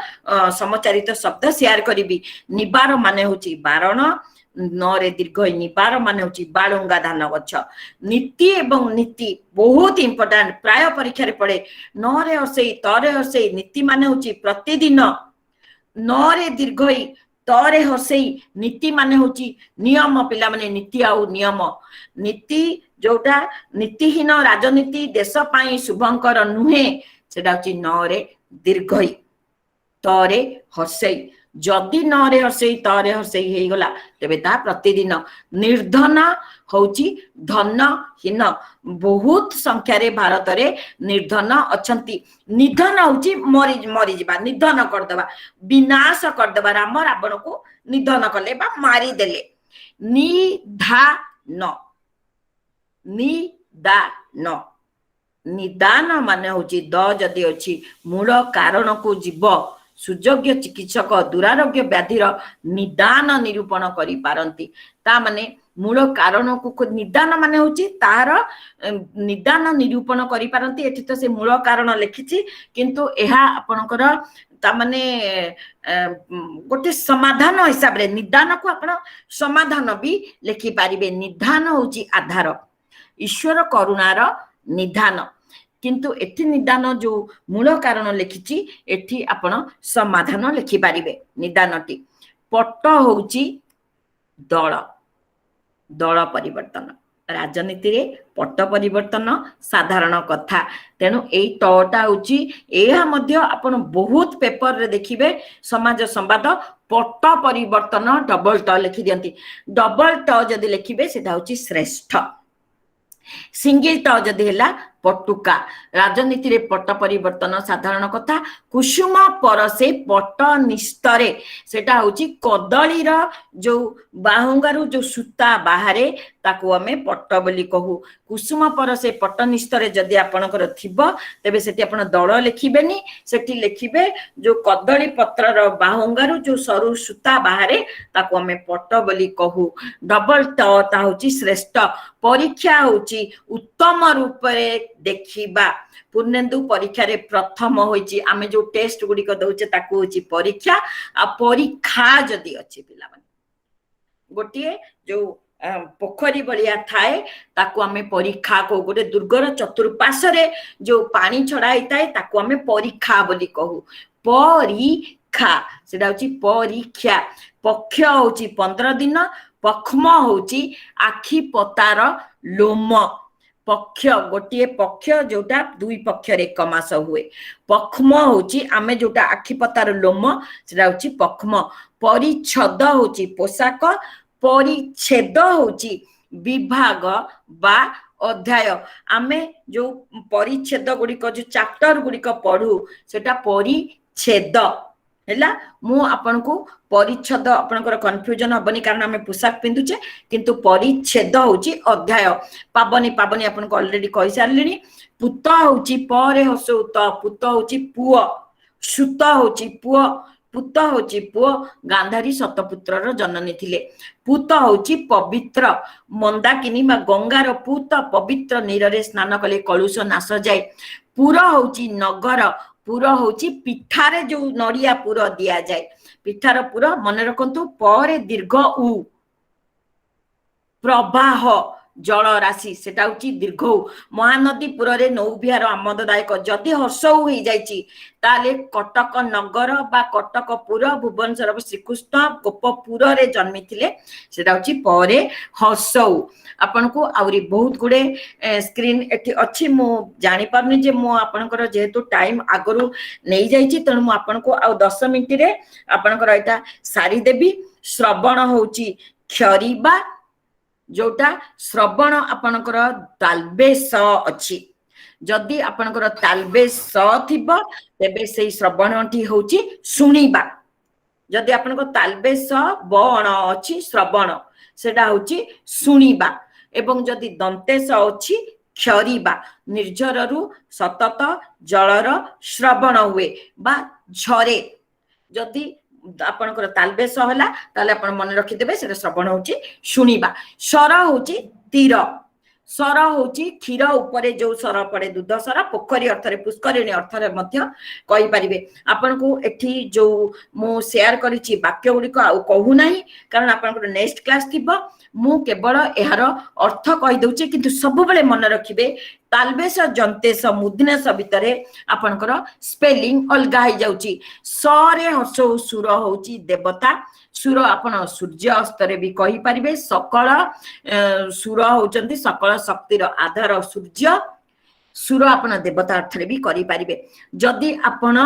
समचारित शब्द शेयर करिवि निबार माने होची बारण नरे दीर्घ निबार माने होची बालुंगा धान गछ नीति एवं नीति बहुत इंपोर्टेंट प्राय परीक्षा रे पड़े नरे हसई तरे हसई नीति माने होची प्रतिदिन नरे दीर्घई तरे हसई नीति माने होची नियम पिला माने नीति आउ नियम नीति जोटा नीतिहीन राजनीति देश पाई शुभंकर नुहे सेटा होची नरे दीर्घई तरे हसई जदि नरे हसई तरे हसई हे गला तबे ता प्रतिदिन निर्धन होची धनहीन बहुत संख्या रे भारत रे निर्धन अछंती निधन होची मरि मरि जिबा निधन कर दबा विनाश कर दबा राम रावण को निधन कले बा मारी देले निधान निदान निदान माने होची द जदि अछि मूल कारण को जीव सुयोग्य चिकित्सक दुरारोग्य व्याधिर निदान निरूपण करि पारंती ता माने मूल कारण को निदान माने होची तार निदान निरूपण करि पारंती एठी तो से मूल कारण लिखिछि किंतु एहा आपनकर ता माने गोटे समाधान हिसाब रे निदान को आपण समाधान भी लिखि पारिबे निधान होची आधार ईश्वर करुणार निधान किंतु एठी निदान जो मूल कारण लिखिछि एठी आपण समाधान लिखि पारिबे निदानटी पट होउची दल दल परिवर्तन राजनीति रे पट परिवर्तन साधारण कथा तेणु यही टटा होची एहा मध्य आपण बहुत पेपर रे देखिबे समाज संवाद पट परिवर्तन डबल ट लिखि दियंती डबल ट जदि लिखिबे सेटा होची श्रेष्ठ सिंगल ट जदि हैला पटुका राजनीति रे पट परिवर्तन साधारण कथा कुसुम परसे पट निस्तरे सेटा होची कदली रो जो बाहुंगारू जो सूता बाहरे ताकू आमे पट बोली कहू कुसुम परसे पट निस्तरे जदि आपनकर थिबो तेबे सेठी आपण दळ लिखिबेनी सेठी लिखिबे जो कदली पत्र रो बाहुंगारू जो सरू सूता बाहरे ताकू आमे पट बोली कहू डबल ट ता होची श्रेष्ठ परीक्षा होची उत्तम रूप रे देखिबा पूर्णेन्दु परीक्षा रे प्रथम होईची आमे जो टेस्ट गुडी को दउचे ताकू होची परीक्षा आ परीक्षा जदी अछि पिला माने गोटिए जो पोखरी बलिया थाए ताकू आमे परीक्षा को गोटे दुर्गर चतुर्पार्श्वरे जो पानी छड़ा हिताए ताकू आमे परीक्षा बोली कहू परीक्षा सेटा होची परीक्षा पक्ष होची 15 दिन पक्ष्म होची आखी पतार लोम पक्ष गोटे पक्ष जोटा दुई पक्ष रे एक मास हुए पक्ष्म होची आमे जोटा आखी पतार लोम सेटा होची पक्ष्म परिच्छद होची पोशाक परिच्छेद होची विभाग बा अध्याय आमे जो परिच्छेद गुडी को जो चैप्टर गुडी को पढू सेटा परिच्छेद हैला मु आपन को परिच्छेद आपनकर कन्फ्यूजन हबनी कारण हमें पोशाक पिंदुचे किंतु परिच्छेद होची अध्याय पाबनी पाबनी आपन को ऑलरेडी कहि सारलिनी पुत होची परे हसुत पुत होची पुओ सुत होची पुओ पुत होची पुओ गांधारी सतपुत्र रो जननी थिले पुत होची पवित्र मंदाकिनी बा गंगार पुत पवित्र नीररे स्नान कले कलुष नाश जाय पुर होची नगर पुर होची पिठारे जो नड़िया पुर दिया जाए पिठार पुर मन रखंतु पर दीर्घ उ प्रवाह जल राशि सेटा होची दीर्घ उ महानदी पुर रे नौविहार आमददायक जदि हर्ष हो जाइची ताले कटक नगर बा कटक पुर भुवनेश्वर श्रीकृष्ण गोपपुर रे जन्मी थिले सेटा होची परे हर्ष आपन को आउरी बहुत गुडे स्क्रीन एठी अछि मो जानि परनी जे मो आपनकर जेहेतु टाइम आगरु नै जाइची तण मो आपन को आ 10 मिनिट रे आपनकर एटा सारी देबी श्रवण होची क्षरीबा जोटा श्रवण आपनकर तालबे स अछि जदि आपनकर तालबे स थिबो तेबे सेही श्रवणटी होची सुनिबा जदि आपनकर तालबे स बण अछि श्रवण सेटा होची सुनिबा एवं जदि दंतेश अछि क्षरीबा निर्झररु सतत जलर श्रवण हुए बा झरे जदि आपनकर तालबेस होला ताले आपण मन रखि देबे से श्रवण होची सुनिबा सर होची तीर सर होची क्षीर ऊपर जो सर पड़े दूध सर पोखरी अर्थ रे पुष्करिणी अर्थ रे मध्य कहि परिबे आपन को एठी जो मु शेयर करिछि वाक्य गुडी को आ कहू नाही कारण आपन को नेक्स्ट क्लास थिबो मु केवल एहार अर्थ कहि दउछि किंतु सब बेले मन रखिबे तालबेस जंतेश मुदिनेश भितरे आपनकर स्पेलिंग अलगा हो जाउची सरे हर्ष सुर होची देवता सुर आपण सूर्य अस्तर भी कहि परिबे सकल सुर होचंती सकल शक्तिर आधार सूर्य सुर आपण देवता अर्थ रे भी करि परिबे जदि आपण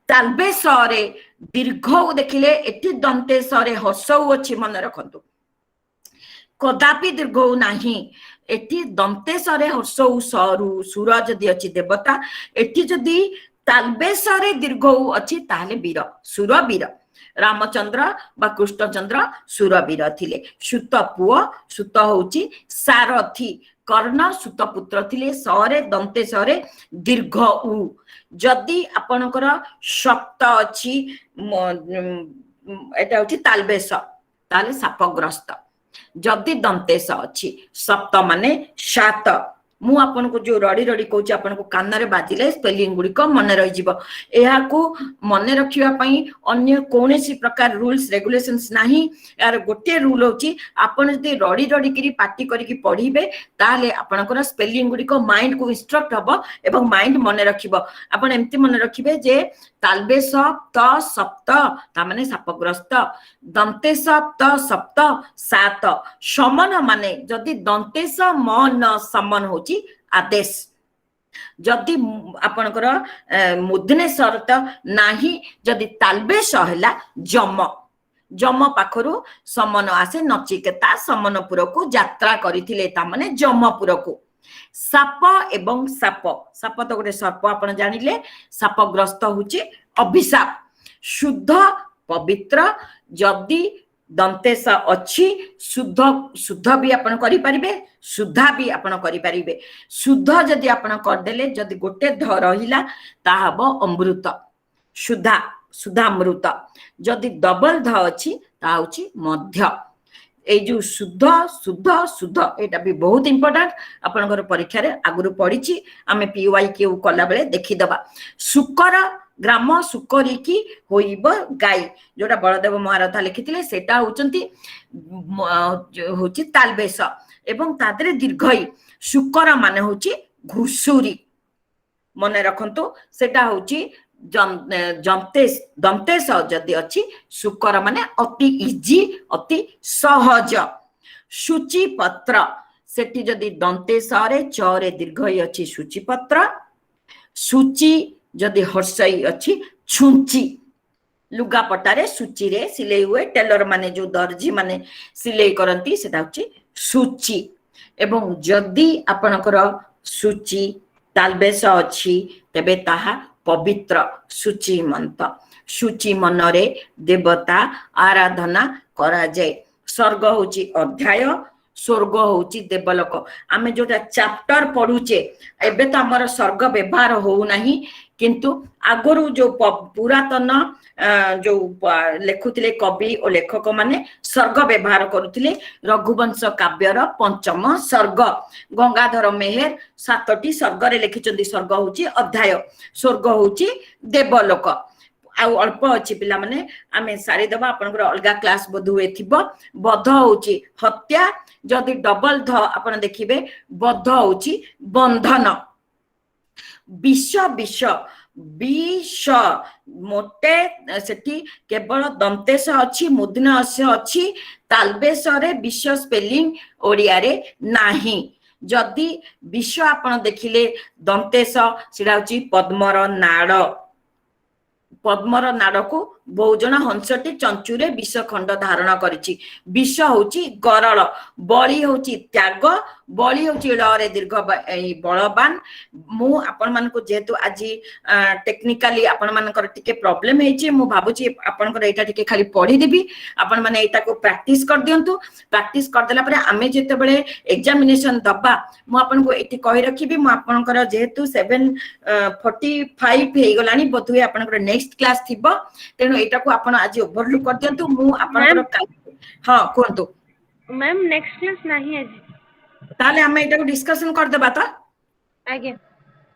तालबेस रे दीर्घ देखिले एठी दंतेश रे हर्ष अछि मन रखंतु कदापि दीर्घ नाही एठी दंतेश रे हर्ष सरू सुर जदि अछि देवता एठी जदि तालबेस रे दीर्घ अछि ताले वीर सुर वीर रामचंद्र बा कृष्णचंद्र सुरवीर थिले सुत पुओ सुत होची सारथी कर्ण सुत पुत्र थिले सरे दंते सरे दीर्घ उ जदि आपनकर सप्त अछि एटा होची तालबेस ताले सापग्रस्त जदि दंतेश अछि सप्त माने 7 मु आपन को जो रडी रडी कहूची आपन को कान रे बाजिले स्पेलिंग गुडी को मन रहि जिवो एहा को मन रखिबा पई अन्य कोनोसी प्रकार रूल्स रेगुलेशंस नाही यार गोटे रूल होची आपन जदि रडी रडी करी पार्टी करी की पढिबे ताले आपन को स्पेलिंग गुडी को माइंड को इंस्ट्रक्ट हबो एवं माइंड मन रखिबो आपन एम्ति मन रखिबे जे तालबेश त सप्त तामाने सापग्रस्त दंतेश त सप्त सात समन माने जदि दंतेश म न समन होची आदेश जदि आपणकर मूर्धन्य स्वरत नाही जदि तालबेश हैला जम जम पाखरु समन आसे नचिकेता समनपुर को यात्रा करथिले ता माने जमपुर को साप एवं साप साप तो गोटे सर्प आपण जानिले सापग्रस्त होची अभिशाप शुद्ध पवित्र जदि दंतेश अच्छी शुद्ध शुद्ध भी आपण करि परिबे शुद्धा भी आपण करि परिबे शुद्ध जदि आपण करदेले जदि गोटे ध रहिला ता हबो अमृत शुद्धा शुद्धामृत जदि डबल ध अच्छी ता होची मध्य ए जो शुद्ध शुद्ध शुद्ध एटा भी बहुत इंपोर्टेंट आपनकर परीक्षा रे आगुरु पढिची आमे पीवाई क्यू कला बेले देखि दबा सुकर ग्राम सुकरी की होइब गाई जोटा बलदेव महारथा लिखिथिले सेटा होचंती होची तालबेश एवं तादरे दीर्घई सुकर माने होची घुसुरी मने रखंतु सेटा होची दंतेश दंतेश जदि अच्छी शुकर माने अति इजी अति सहज सूची पत्र सेठी जदि दंतेश रे च रे दीर्घई अच्छी सूची पत्र सूची जदि हर्षई अच्छी छुंची लुगा पटारे सूची रे सिलाई हुए टेलर माने जो दर्जी माने सिलाई करंती सेटा होची सूची एवं जदि आपनकर सूची तालबेश अच्छी तेबे ताहा पवित्र सूचिमंत सूची मनरे देवता आराधना करा जाए स्वर्ग होची अध्याय स्वर्ग होची देवलोक आमे जोटा चैप्टर पढुचे एबे तो हमर स्वर्ग व्यवहार हो नाही किंतु आगरु जो पुरातन जो लेखुतिले कवि और लेखक माने स्वर्ग व्यवहार करुतिले रघुवंश काव्यर पंचम स्वर्ग गंगाधर मेहर 7टी स्वर्ग रे लिखिचंदी स्वर्ग होची अध्याय स्वर्ग होची देवलोक आउ अल्प अच्छी पिला माने आमे सारी दबा आपनकर अलगा क्लास बधु एथिबो बध होची हत्या जदि डबल ध आपण देखिबे बध होची बंधन विष विष विष मोटे सेठी केवल दंतेश अच्छी मूर्धन्य अच्छी तालबेश रे विष स्पेलिंग ओडिया रे नाही जदि विष आपण देखिले दंतेश सिडा होची पद्मर नाड़ पद्मर नाड़ को बहुजन हंसटी चंचुरे विष खंड धारण करिछि विष होची गरल बळी होची त्याग बळी होची लरे दीर्घ बलवान मु आपण मानको जेतु आज टेक्निकली आपण मानकर टिके प्रॉब्लम हेछि मु भाबुछि आपनकर एटा टिके खाली पढी देबी आपण माने एटा को प्रैक्टिस कर दियंतु प्रैक्टिस कर देला परे आमे जेते बेले एग्जामिनेशन दबा मु आपण को एटी कहि रखिबी मु आपनकर जेतु 7:45 हे गलानी बधुए आपनकर नेक्स्ट क्लास थिबो तेनु एटा को आपण आज ओवरलुक कर दियंतु मु आपनकर हां कोंतु मैम नेक्स्ट क्लास नाही आज ताले हम एटा को डिस्कशन कर देबा त आगे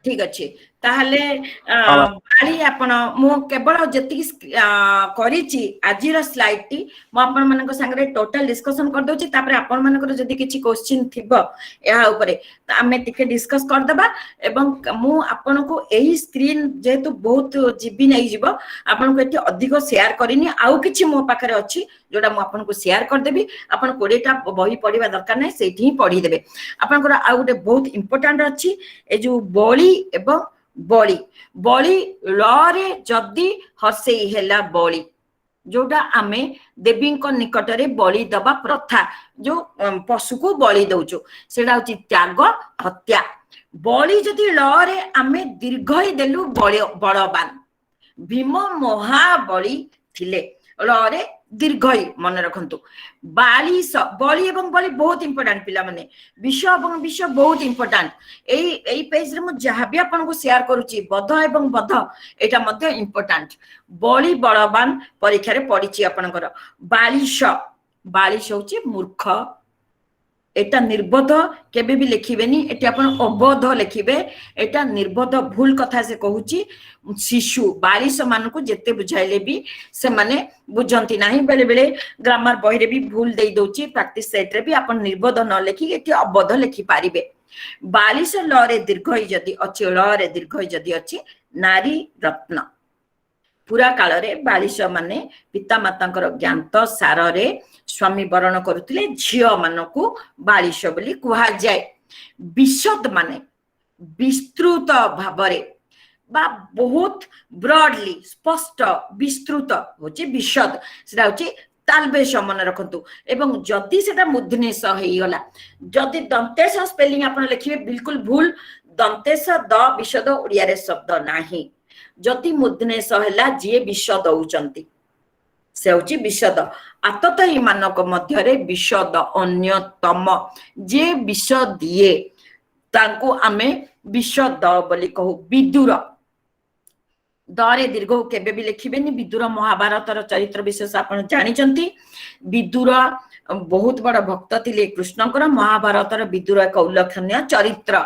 ठीक अच्छे ताहले बाली आपण मु केवल जति करिछि आजिर स्लाइड टी मु आपण मानक संगे टोटल डिस्कशन कर दोछि तापर आपण मानकर जदि किछि क्वेश्चन थिबो एहा ऊपरे हमें टिके डिस्कस कर देबा एवं मु आपण को एही स्क्रीन जेतु बहुत जीबी नै जिवो आपण को एठी अधिक शेयर करिनी आउ किछि मो पाखरे अछि जोटा मु आपण को शेयर कर देबी आपण 20 टा बही पढिबा दरकार नै सेठी ही पढी देबे आपण को आउ गोटे बहुत इंपोर्टेंट अछि ए जो बळी एवं बळी बळी लरे जदि हसेई हेला बळी जोटा आमे देवी निकट रे बळी दबा प्रथा जो पशु को बळी दउचो सेडा होची त्याग हत्या बळी जदि लरे आमे दीर्घई देलु बलवान भीम महाबली थिले लरे दीर्घई मन रखंतु बालिश बळी एवं बळी बहुत इंपोर्टेंट पिला माने विष एवं विष बहुत इंपोर्टेंट एई पेज रे मु जहां भी आपन को शेयर करूची बध एवं बध एटा मध्ये इंपोर्टेंट बळी बलवान परीक्षा रे पढिची आपनकर बालिश बालिश होची मूर्ख एटा निर्बोध केबे भी लिखिबेनी एटा अपन अबोध लिखिबे एटा निर्बोध भूल कथा से कहूची शिशु बालिश मान को जेते बुझाइले भी से माने बुझंती नाही बेले बेले ग्रामर बही रे भी भूल देई दोची प्रैक्टिस सेट रे भी अपन निर्बोध न लिखि एटी अबोध लिखि पारिबे बालिश लरे दीर्घई जदी अछि लरे दीर्घई जदी अछि नारी रत्न पुरा काल रे बालिश माने पिता मातांकर ज्ञात सार रे स्वामी वरण करुथिले झियो मानकु बालिश बोली कुहा जाय विशद माने विस्तृत भावरे बा बहुत ब्रॉडली स्पष्ट विस्तृत होची विशद सेटा होची तालबेश मन रखंतु एवं जदि सेटा मूर्धनेश हेई गला जदि दंतेश स्पेलिंग आपण लिखिबे बिल्कुल भूल दंतेश द विशद ओडिया रे शब्द नाही जदि मूर्धनेश हैला जे विशद दउचंती से होची विशद आततही मानक मध्य रे विशद अन्यतम जे विशद दिए तांको आमे विशद बोली कहू विदुर दरे दीर्घ केबे भी लिखिबेनी विदुर महाभारतर चरित्र विशेष आपण जानिचंती विदुर बहुत बड़ भक्त थिले कृष्णकर महाभारतर विदुर एक उल्लेखनीय चरित्र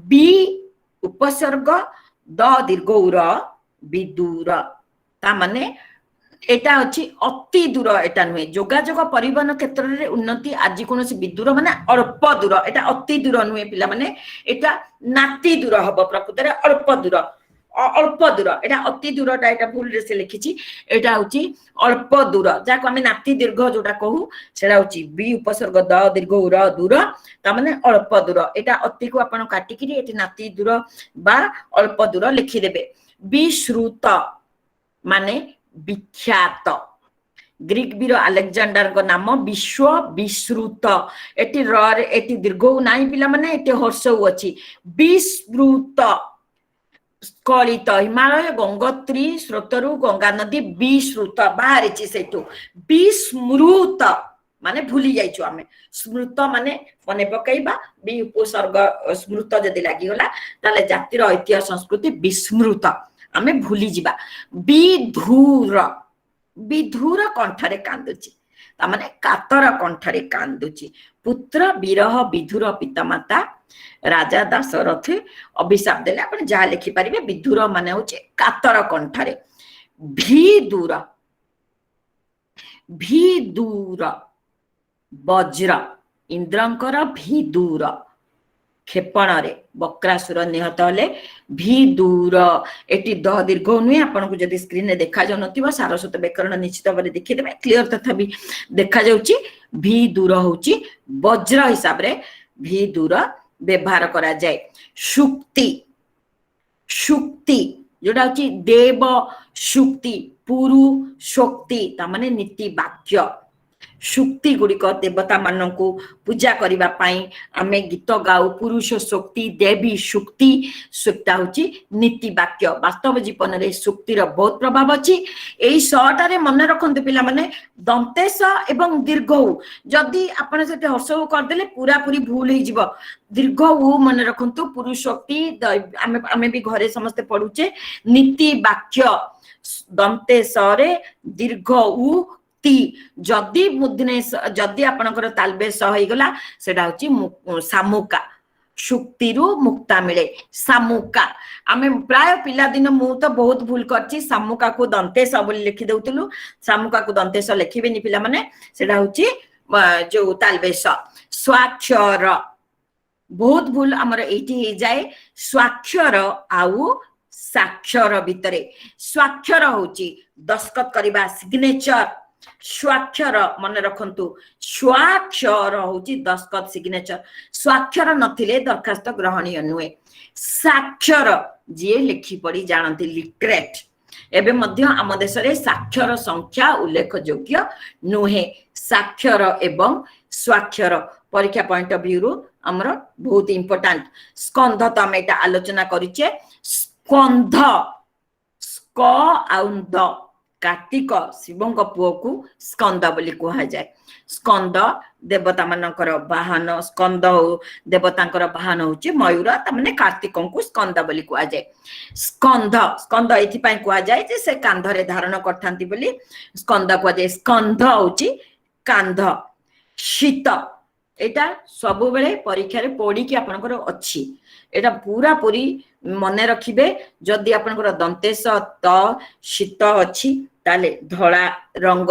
बी उपसर्ग द दीर्घ विदुर ता माने एटा अछि अति दूर एटा नुहे जोगाजोग परिवहन क्षेत्र रे उन्नति आज कोनोसी विदुर माने अल्प दूर एटा अति दूर नुहे पिला माने एटा नाती दूर हबो प्रकृत रे अल्प दूर एटा अति दूरटा एटा भूल रे से लिखिछि एटा होछि अल्प दूर जाको हमें नाती दीर्घ जोटा कहू सेटा होछि बी उपसर्ग द दीर्घ उर दूर ता माने अल्प दूर एटा अति को आपण काटि कि एटी नाती दूर बा अल्प दूर लिखि देबे विश्रुत माने विख्यात ग्रीक वीर अलेक्जेंडर को नाम विश्व विश्रुत एटी र एटी दीर्घ नाही पिला माने एटी हर्षौ अछि विस्मृत स्खलित हिमालय गंगोत्री स्रोतरु गंगा नदी विश्रुत बाहरिछि सेठु विस्मृत माने भूली जाइछु आमे स्मृत माने मने पकाइबा बि उपसर्ग स्मृत जदि लागि गला ताले जातिर ऐतिह्य संस्कृति विस्मृत आमे भूली जिबा विधुर विधुर कंठरे कांदुची ता माने कातर कंठरे कांदुची पुत्र विरह विधुर पितामाता राजा दशरथ अभिशाप देले आपण जा लिखि परिबे विधुर माने होचे कातर कंठरे विदुर वज्र इंद्रंकर विदुर क्षेपण रे बक्रासुर निहत हले विदुर एटी द दीर्घ नुहे आपन को जदि स्क्रीन रे देखा जाउ नथिबो सारस्वत व्याकरण निश्चित भाबे देखि देबे क्लियर तथा भी देखा जाउची विदुर होची वज्र हिसाब रे विदुर व्यवहार करा जाए शुक्ति शुक्ति जोटा होची देव शुक्ति पुरु शक्ति ता माने नीति वाक्य शुक्ति गुड़िक देवता मानकु पूजा करिबा पई आमे गीत गाउ पुरुष शक्ति देवी शुक्ति सुक्ता होची नीति वाक्य वास्तव जीवन रे शुक्तिर बहुत प्रभाव अछि एई शटारे मन रखंतु पिला माने दंतेश एवं दीर्घ उ जदी आपण सेते हर्षौ कर देले पूरा पूरी भूल हे जिवो दीर्घ उ मन रखंतु पुरुष शक्ति आमे भी घरे समस्त पढुचे नीति वाक्य दंतेश रे दीर्घ उ जदि मुद्नेश जदि आपनकर तालबेश होई गला सेटा होची सामुका शुक्तिरु मुक्ता मिले सामुका आमे प्राय पिला दिन मु तो बहुत भूल करची सामुका को दंतेश बोली लिखि देउतलु सामुका को दंतेश लिखिबेनी पिला माने सेटा होची जो तालबेश स्वाक्षर बहुत भूल हमर एठी हे जाए स्वाक्षर आउ साक्षर भितरे स्वाक्षर होची दस्तखत करिबा सिग्नेचर स्वाक्षर मन रखंतु स्वाक्षर होची दस्तखत सिग्नेचर स्वाक्षर नथिले दरखास्त ग्रहणीय नुहे साक्षर जे लिखि पड़ी जानती लिटरेट एबे मध्य आम देश रे साक्षर संख्या उल्लेख योग्य नुहे साक्षर एवं स्वाक्षर परीक्षा पॉइंट ऑफ व्यू रु हमर बहुत इंपोर्टेंट स्कंध तो हम एटा आलोचना करिचे स्कंध स्क आउंद कार्तिक शिवंग पुओ को स्कंद बोली कहा जाए स्कंद देवता मानकर वाहन स्कंद देवतांकर वाहन होची मयूर तमने कार्तिक को स्कंद बोली कहा जाए स्कंद स्कंद एथि पई कहा जाए जे से कांधरे धारण करथांती बोली स्कंद कहा जाए स्कंध होची कांध शीत एटा सब बेले परीक्षा रे पड़ी कि आपनकर अछि एटा पूरा पूरी मने रखिबे जदि आपनकर दंतेश त शीत अछि ताले धळा रंग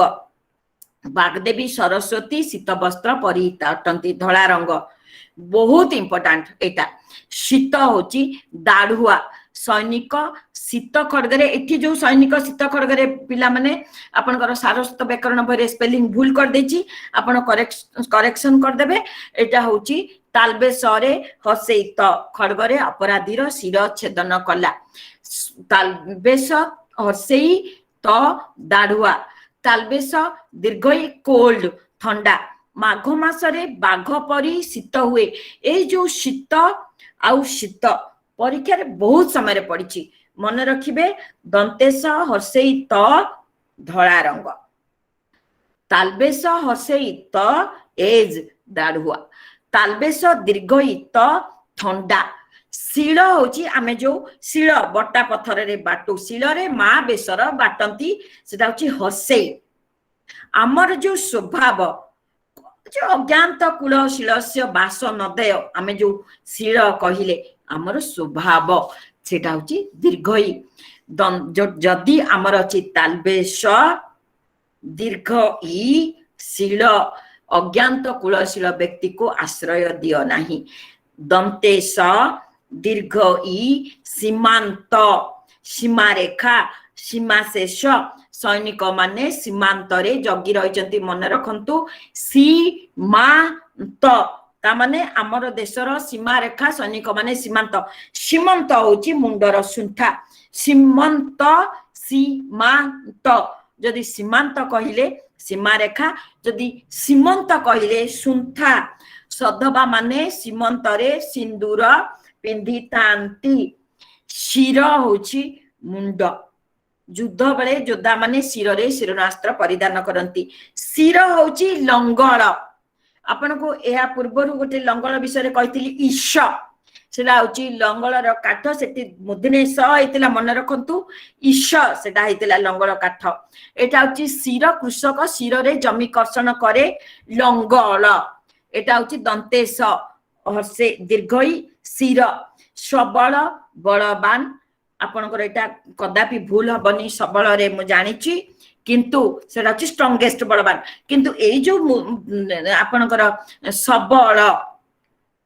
बागदेवी सरस्वती शीत वस्त्र परिताटंती धळा रंग बहुत इंपोर्टेंट एटा शीत होची दाढुआ सैनिक शीत खड़गरे एठी जो सैनिक शीत खड़गरे पिला माने आपनकर सारस्वत व्याकरण भरे स्पेलिंग भूल कर देची आपण करेक्शन कर देबे एटा होची तालबेसरे हसैत खड़गरे अपराधीर शिर छेदन कला तालबेस हसई त दाढ़ुआ तालबेस दीर्घई कोल्ड ठंडा माघ मासरे बाघ परी शीत हुए ए जो शीत आउ शीत परीक्षा रे बहुत समय पड़ी मन रखिबे दंतेश हसई त धला रंग तालबेस हसई त एज दाढ़ुआ तालबेस दीर्घई त ठंडा शिल होची आमे जो शिल बट्टा पत्थर रे बाटू शिल रे मा बेसर बाटंती सेटा होची हसई आमर जो स्वभाव जो अज्ञात कुलशील से बास नदय आम जो शिल कहले आमर स्वभाव सेटा होची दीर्घई जदि आमर अछि तालबेश दीर्घ ई शिल अज्ञात कुलशील व्यक्ति को आश्रय दियो नाही दंतेश दीर्घ ई सीमांत सीमारेखा सीमा शेष सैनिक माने सीमांत रे जगी रहिचंती मन रखंतु सीमांत ता माने हमर देशर सीमा रेखा सैनिक माने सीमांत सीमांत होची मुंडर सुंठा सीमांत सीमांत जदि सीमांत कहिले सीमा रेखा जदि सीमांत कहिले सुंठा सधबा माने सीमांत रे सिंदूर पिंधितांती शिर होची मुंड युद्ध बेले योद्धा माने शिर रे शिरनास्त्र परिधान करती शिर होची लंगल आपन को एहा पूर्वरु गोटे लंगल विषय कहितली ईश सेला होची लंगलर काठ सेठी मुदिने स हेतिला मन रखंतु ईश सेटा हेतिला लंगल काठ एटा होची शिर कृषक शिर रे जमी कर्षण करे लंगल एटा होची दंतेश हसे दीर्घई शिर सबल बलवान आपनकर एटा कदापि भूल हबनी सबल रे मु जानिची किंतु सेटा होची स्ट्रांगेस्ट बलवान किंतु एई जो आपनकर सबल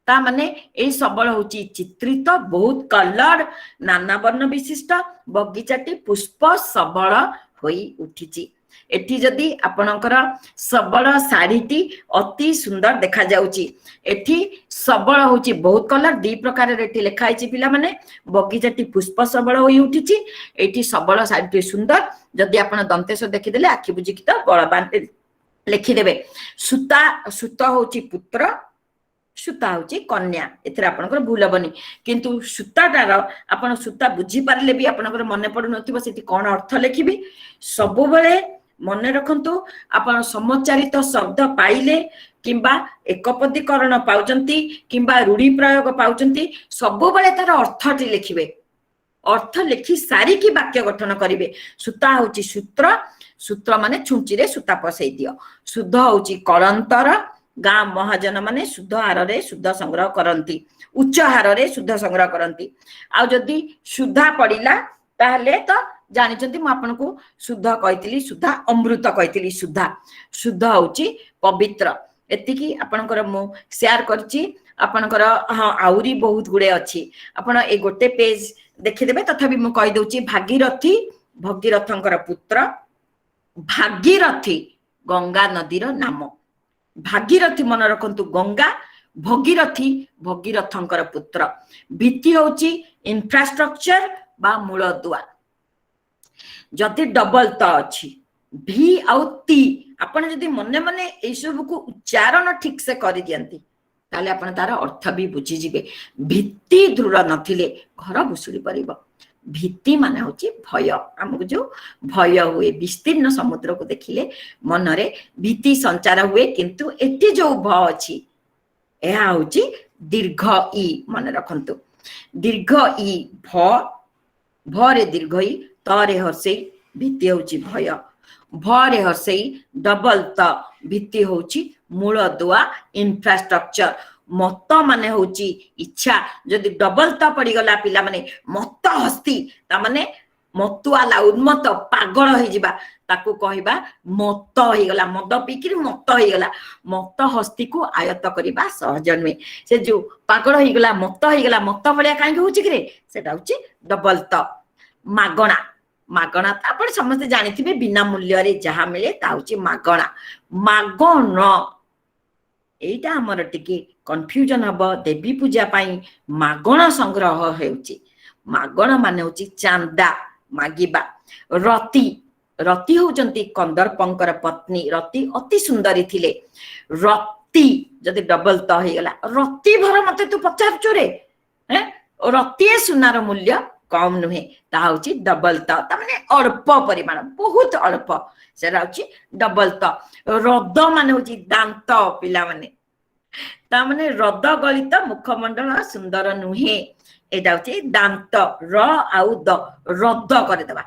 ता माने एई सबल होची चित्रित बहुत कलर नाना वर्ण विशिष्ट बगीचाटी पुष्प सबल होई उठिची एठी जदि आपनकर सबल साड़ीटी अति सुंदर देखा जाउची एठी सबल होची बहुत कलर दी प्रकार रे एठी लिखा आइची पिला माने बगीचाटी पुष्प सबल होई उठिची एठी सबल साड़ीटी सुंदर जदि आपण दंतेश देखि देले आखि बुझी कि त बळबान लिखि देबे सुता सुत होची पुत्र सुता होची कन्या एथरा आपनकर भूल हबनी किंतु सुताटार आपण सुता बुझी पारले भी आपनकर मने पडु नथिबो सेठी कोन अर्थ लिखिबी सबु बेले मन रखंतु आपण समोच्चारित शब्द पाइले किंबा एकपदीकरण पाउचंती किंबा रूढ़ी प्रयोग पाउचंती सबु बेले तार अर्थटी लिखिबे अर्थ लिखि सारी की वाक्य गठन करिवे सुता होची सूत्र सूत्र माने छुंची रे सुता पसई दियो शुद्ध होची कलंतर गाँ महाजन माने शुद्ध हार रे शुद्ध संग्रह करंती उच्च हार रे शुद्ध संग्रह करंती आ जदी शुद्धा पडिला ताहले तो जानिचंती मु आपन को शुद्ध कहितली शुद्धा अमृत कहितली शुद्धा शुद्ध होची पवित्र एतिकी आपनकर मु शेयर करची आपनकर हां आउरी बहुत गुडे अछि आपन ए गोटे पेज देखि देबे तथापि मु कहि दउची भागीरथी भगीरथंकर पुत्र भागीरथी गंगा नदीर नाम भागीरथी मन रखंतु गंगा भगीरथी भगीरथंकर पुत्र भित्ति होची इंफ्रास्ट्रक्चर बा मूल दुआ जदि डबल त अछि भी आउ ती आपण जदि मने मने ए सब को उच्चारण ठीक से करि दियंती ताले आपण तार अर्थ भी बुझी जिवे भित्ति दृढ़ नथिले घर भुसुड़ी परिबो भित्ति माने होची भय हमको जो भय हुए विस्तीर्ण समुद्र को देखिले मन रे भीति संचार हुए किंतु एठी जो भ अछि एहा होची दीर्घ ई मन रखंतु दीर्घ ई भ रे दीर्घ ई तरे हसई भित्ति होची भय भरे हसई डबल त भित्ति होची मूल दुआ इंफ्रास्ट्रक्चर मत माने होची इच्छा जदि डबल त पड़ी गला पिला माने मत हस्ती ता माने ମତୁଆଲା ଉନ୍ମତ୍ତ ପାଗଳ ହେଇଯିବା ତାକୁ କହିବା ମତ ହେଇଗଲା, ମଦ ପିଇକିରି ମତ ହେଇଗଲା। ମତ ହସ୍ତିକୁ ଆୟତ୍ତ କରିବା ସହଜ ନୁହେଁ। ସେ ଯୋଉ ପାଗଳ ହେଇଗଲା ମତ ଭଳିଆ କାହିଁକି ହଉଛି କିରେ, ସେଟା ହଉଛି ଡବଲ ତ। ମାଗଣା, ମାଗଣା ତ ଆପଣ ସମସ୍ତେ ଜାଣିଥିବେ, ବିନା ମୂଲ୍ୟରେ ଯାହା ମିଳେ ତା ହଉଛି ମାଗଣା। ମାଗଣ, ଏଇଟା ଆମର ଟିକେ କନଫ୍ୟୁଜନ ହବ। ଦେବୀ ପୂଜା ପାଇଁ ମାଗଣା ସଂଗ୍ରହ ହେଉଛି। ମାଗଣା ମାନେ ହଉଛି ଚାନ୍ଦା ମାଗିବା। ରତି, ରତି ହଉଛନ୍ତି କନ୍ଦର୍ପଙ୍କର ପତ୍ନୀ। ରତି ଅତି ସୁନ୍ଦରୀ ଥିଲେ। ରତି ଯଦି ଡବଲ ତ ହେଇଗଲା, ରତି ଭର ମତେ ତୁ ପଚାରୁଛୁ ରେ, ରତିଏ ସୁନାର ମୂଲ୍ୟ କମ ନୁହେଁ, ତାହା ହଉଛି ଡବଲ ତ। ତାମାନେ ଅଳ୍ପ ପରିମାଣ, ବହୁତ ଅଳ୍ପ, ସେଟା ହଉଛି ଡବଲ ତ। ରଦ ମାନେ ହଉଛି ଦାନ୍ତ ପିଲାମାନେ, ତାମାନେ ରଦ ଗଳିତ ମୁଖମଣ୍ଡଳ ସୁନ୍ଦର ନୁହେଁ, ଏଇଟା ହଉଛି ଦାନ୍ତ। ର ଆଉ ଦ, ରଦ କରିଦେବା।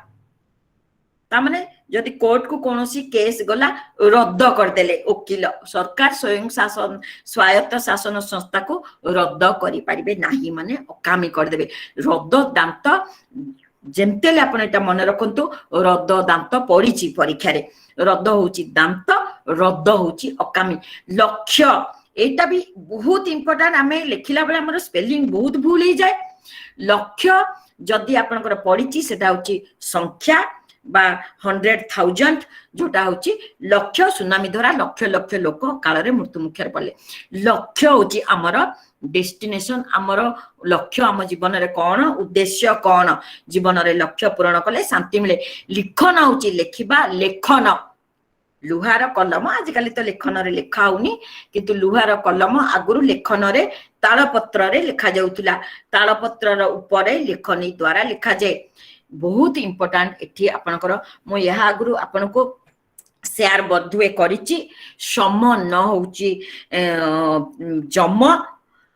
ତାମାନେ ଯଦି କୋର୍ଟକୁ କୌଣସି କେସ୍ ଗଲା, ରଦ୍ଦ କରିଦେଲେ ଓକିଲ, ସରକାର ସ୍ୱୟଂ ଶାସନ ସ୍ୱାୟତ୍ତ ଶାସନ ସଂସ୍ଥାକୁ ରଦ୍ଦ କରିପାରିବେ ନାହିଁ, ମାନେ ଅକାମୀ କରିଦେବେ। ରଦ ଦାନ୍ତ, ଯେମିତି ହେଲେ ଆପଣ ଏଇଟା ମନେ ରଖନ୍ତୁ, ରଦ ଦାନ୍ତ ପଡିଛି ପରୀକ୍ଷାରେ। ରଦ ହଉଛି ଦାନ୍ତ, ରଦ ହଉଛି ଅକାମୀ। ଲକ୍ଷ୍ୟ, ଏଇଟା ବି ବହୁତ ଇମ୍ପୋର୍ଟାଣ୍ଟ। ଆମେ ଲେଖିଲା ବେଳେ ଆମର ସ୍ପେଲିଂ ବହୁତ ଭୁଲ ହେଇଯାଏ। ଲକ୍ଷ୍ୟ ଯଦି ଆପଣଙ୍କର ପଡିଛି, ସେଟା ହଉଛି ସଂଖ୍ୟା বা 100,000, ଯୋଉଟା ହଉଛି ଲକ୍ଷ। ସୁନାମୀ ଧରା ଲକ୍ଷ ଲକ୍ଷ ଲୋକ କାଳରେ ମୃତ୍ୟୁ ମୁଖରେ ପଡିଲେ। ଲକ୍ଷ୍ୟ ହଉଛି ଆମର ଡେଷ୍ଟିନେସନ, ଆମର ଲକ୍ଷ୍ୟ ଆମ ଜୀବନରେ କଣ, ଉଦ୍ଦେଶ୍ୟ କଣ, ଜୀବନରେ ଲକ୍ଷ୍ୟ ପୂରଣ କଲେ ଶାନ୍ତି ମିଳେ। ଲିଖନ ହଉଛି ଲେଖିବା, ଲେଖନ। ଲୁହାର କଲମ, ଆଜିକାଲି ତ ଲେଖନରେ ଲେଖା ହଉନି, କିନ୍ତୁ ଲୁହାର କଲମ ଆଗରୁ ଲେଖନରେ ତାଳପତ୍ରରେ ଲେଖା ଯାଉଥିଲା। ତାଳପତ୍ରର ଉପରେ ଲେଖନୀ ଦ୍ଵାରା ଲେଖାଯାଏ। ବହୁତ ଇମ୍ପୋର୍ଟାଣ୍ଟ ଏଠି ଆପଣଙ୍କର, ମୁଁ ଏହା ଆଗରୁ ଆପଣଙ୍କୁ ସେୟାର ବୋଧହୁଏ କରିଛି। ସମ ନ ହଉଛି ଜମ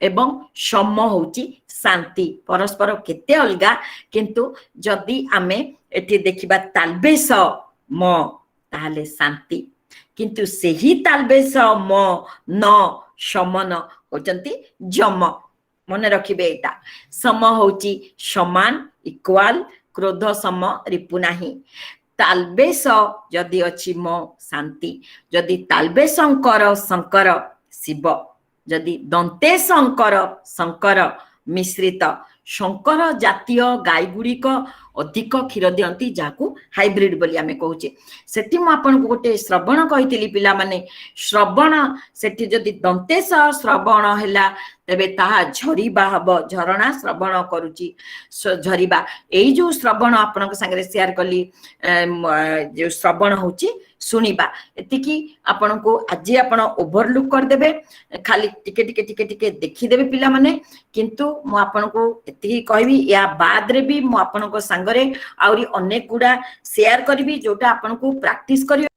ଏବଂ ସମ ହଉଛି ଶାନ୍ତି, ପରସ୍ପର କେତେ ଅଲଗା, କିନ୍ତୁ ଯଦି ଆମେ ଏଠି ଦେଖିବା ତାଲବେଶ ମ, ତାହେଲେ ଶାନ୍ତି। କିନ୍ତୁ ସେହି ତାଲବେଶ ମ ନ ସମନ ହଉଛନ୍ତି ଜମ, ମନେ ରଖିବେ ଏଇଟା। ସମ ହଉଛି ସମାନ, ଇକ୍ୱାଲ, କ୍ରୋଧ ସମ ରିପୁ ନାହିଁ। ତାଲବେଶ ଯଦି ଅଛି ମ ଶାନ୍ତି, ଯଦି ତାଲବେଶଙ୍କର ଶଙ୍କର ଶିବ, ଯଦି ଦନ୍ତେଶଙ୍କର ଶଙ୍କର ମିଶ୍ରିତ। ଶଙ୍କର ଜାତୀୟ ଗାଈ ଗୁଡ଼ିକ ଅଧିକ କ୍ଷୀର ଦିଅନ୍ତି, ଯାହାକୁ ହାଇବ୍ରିଡ ବୋଲି ଆମେ କହୁଛେ। ସେଠି ମୁଁ ଆପଣଙ୍କୁ ଗୋଟେ ଶ୍ରବଣ କହିଥିଲି ପିଲାମାନେ, ଶ୍ରବଣ, ସେଠି ଯଦି ଦନ୍ତେଶ ଶ୍ରବଣ ହେଲା, ତେବେ ତାହା ଝରିବା ହବ। ଝରଣା ଶ୍ରବଣ କରୁଛି, ଝରିବା। ଏଇ ଯୋଉ ଶ୍ରବଣ ଆପଣଙ୍କ ସାଙ୍ଗରେ ସେୟାର କଲି, ଯୋଉ ଶ୍ରବଣ ହଉଛି ଶୁଣିବା। ଏତିକି ଆପଣଙ୍କୁ ଆଜି ଆପଣ ଓଭରଲୁକ୍ କରିଦେବେ, ଖାଲି ଟିକେ ଟିକେ ଟିକେ ଟିକେ ଦେଖିଦେବେ ପିଲାମାନେ। କିନ୍ତୁ ମୁଁ ଆପଣଙ୍କୁ ଏତିକି କହିବି, ୟା ବାଦରେ ବି ମୁଁ ଆପଣଙ୍କ ସାଙ୍ଗରେ ଆହୁରି ଅନେକ ଗୁଡା ସେୟାର କରିବି, ଯୋଉଟା ଆପଣଙ୍କୁ ପ୍ରାକ୍ଟିସ କରିବେ।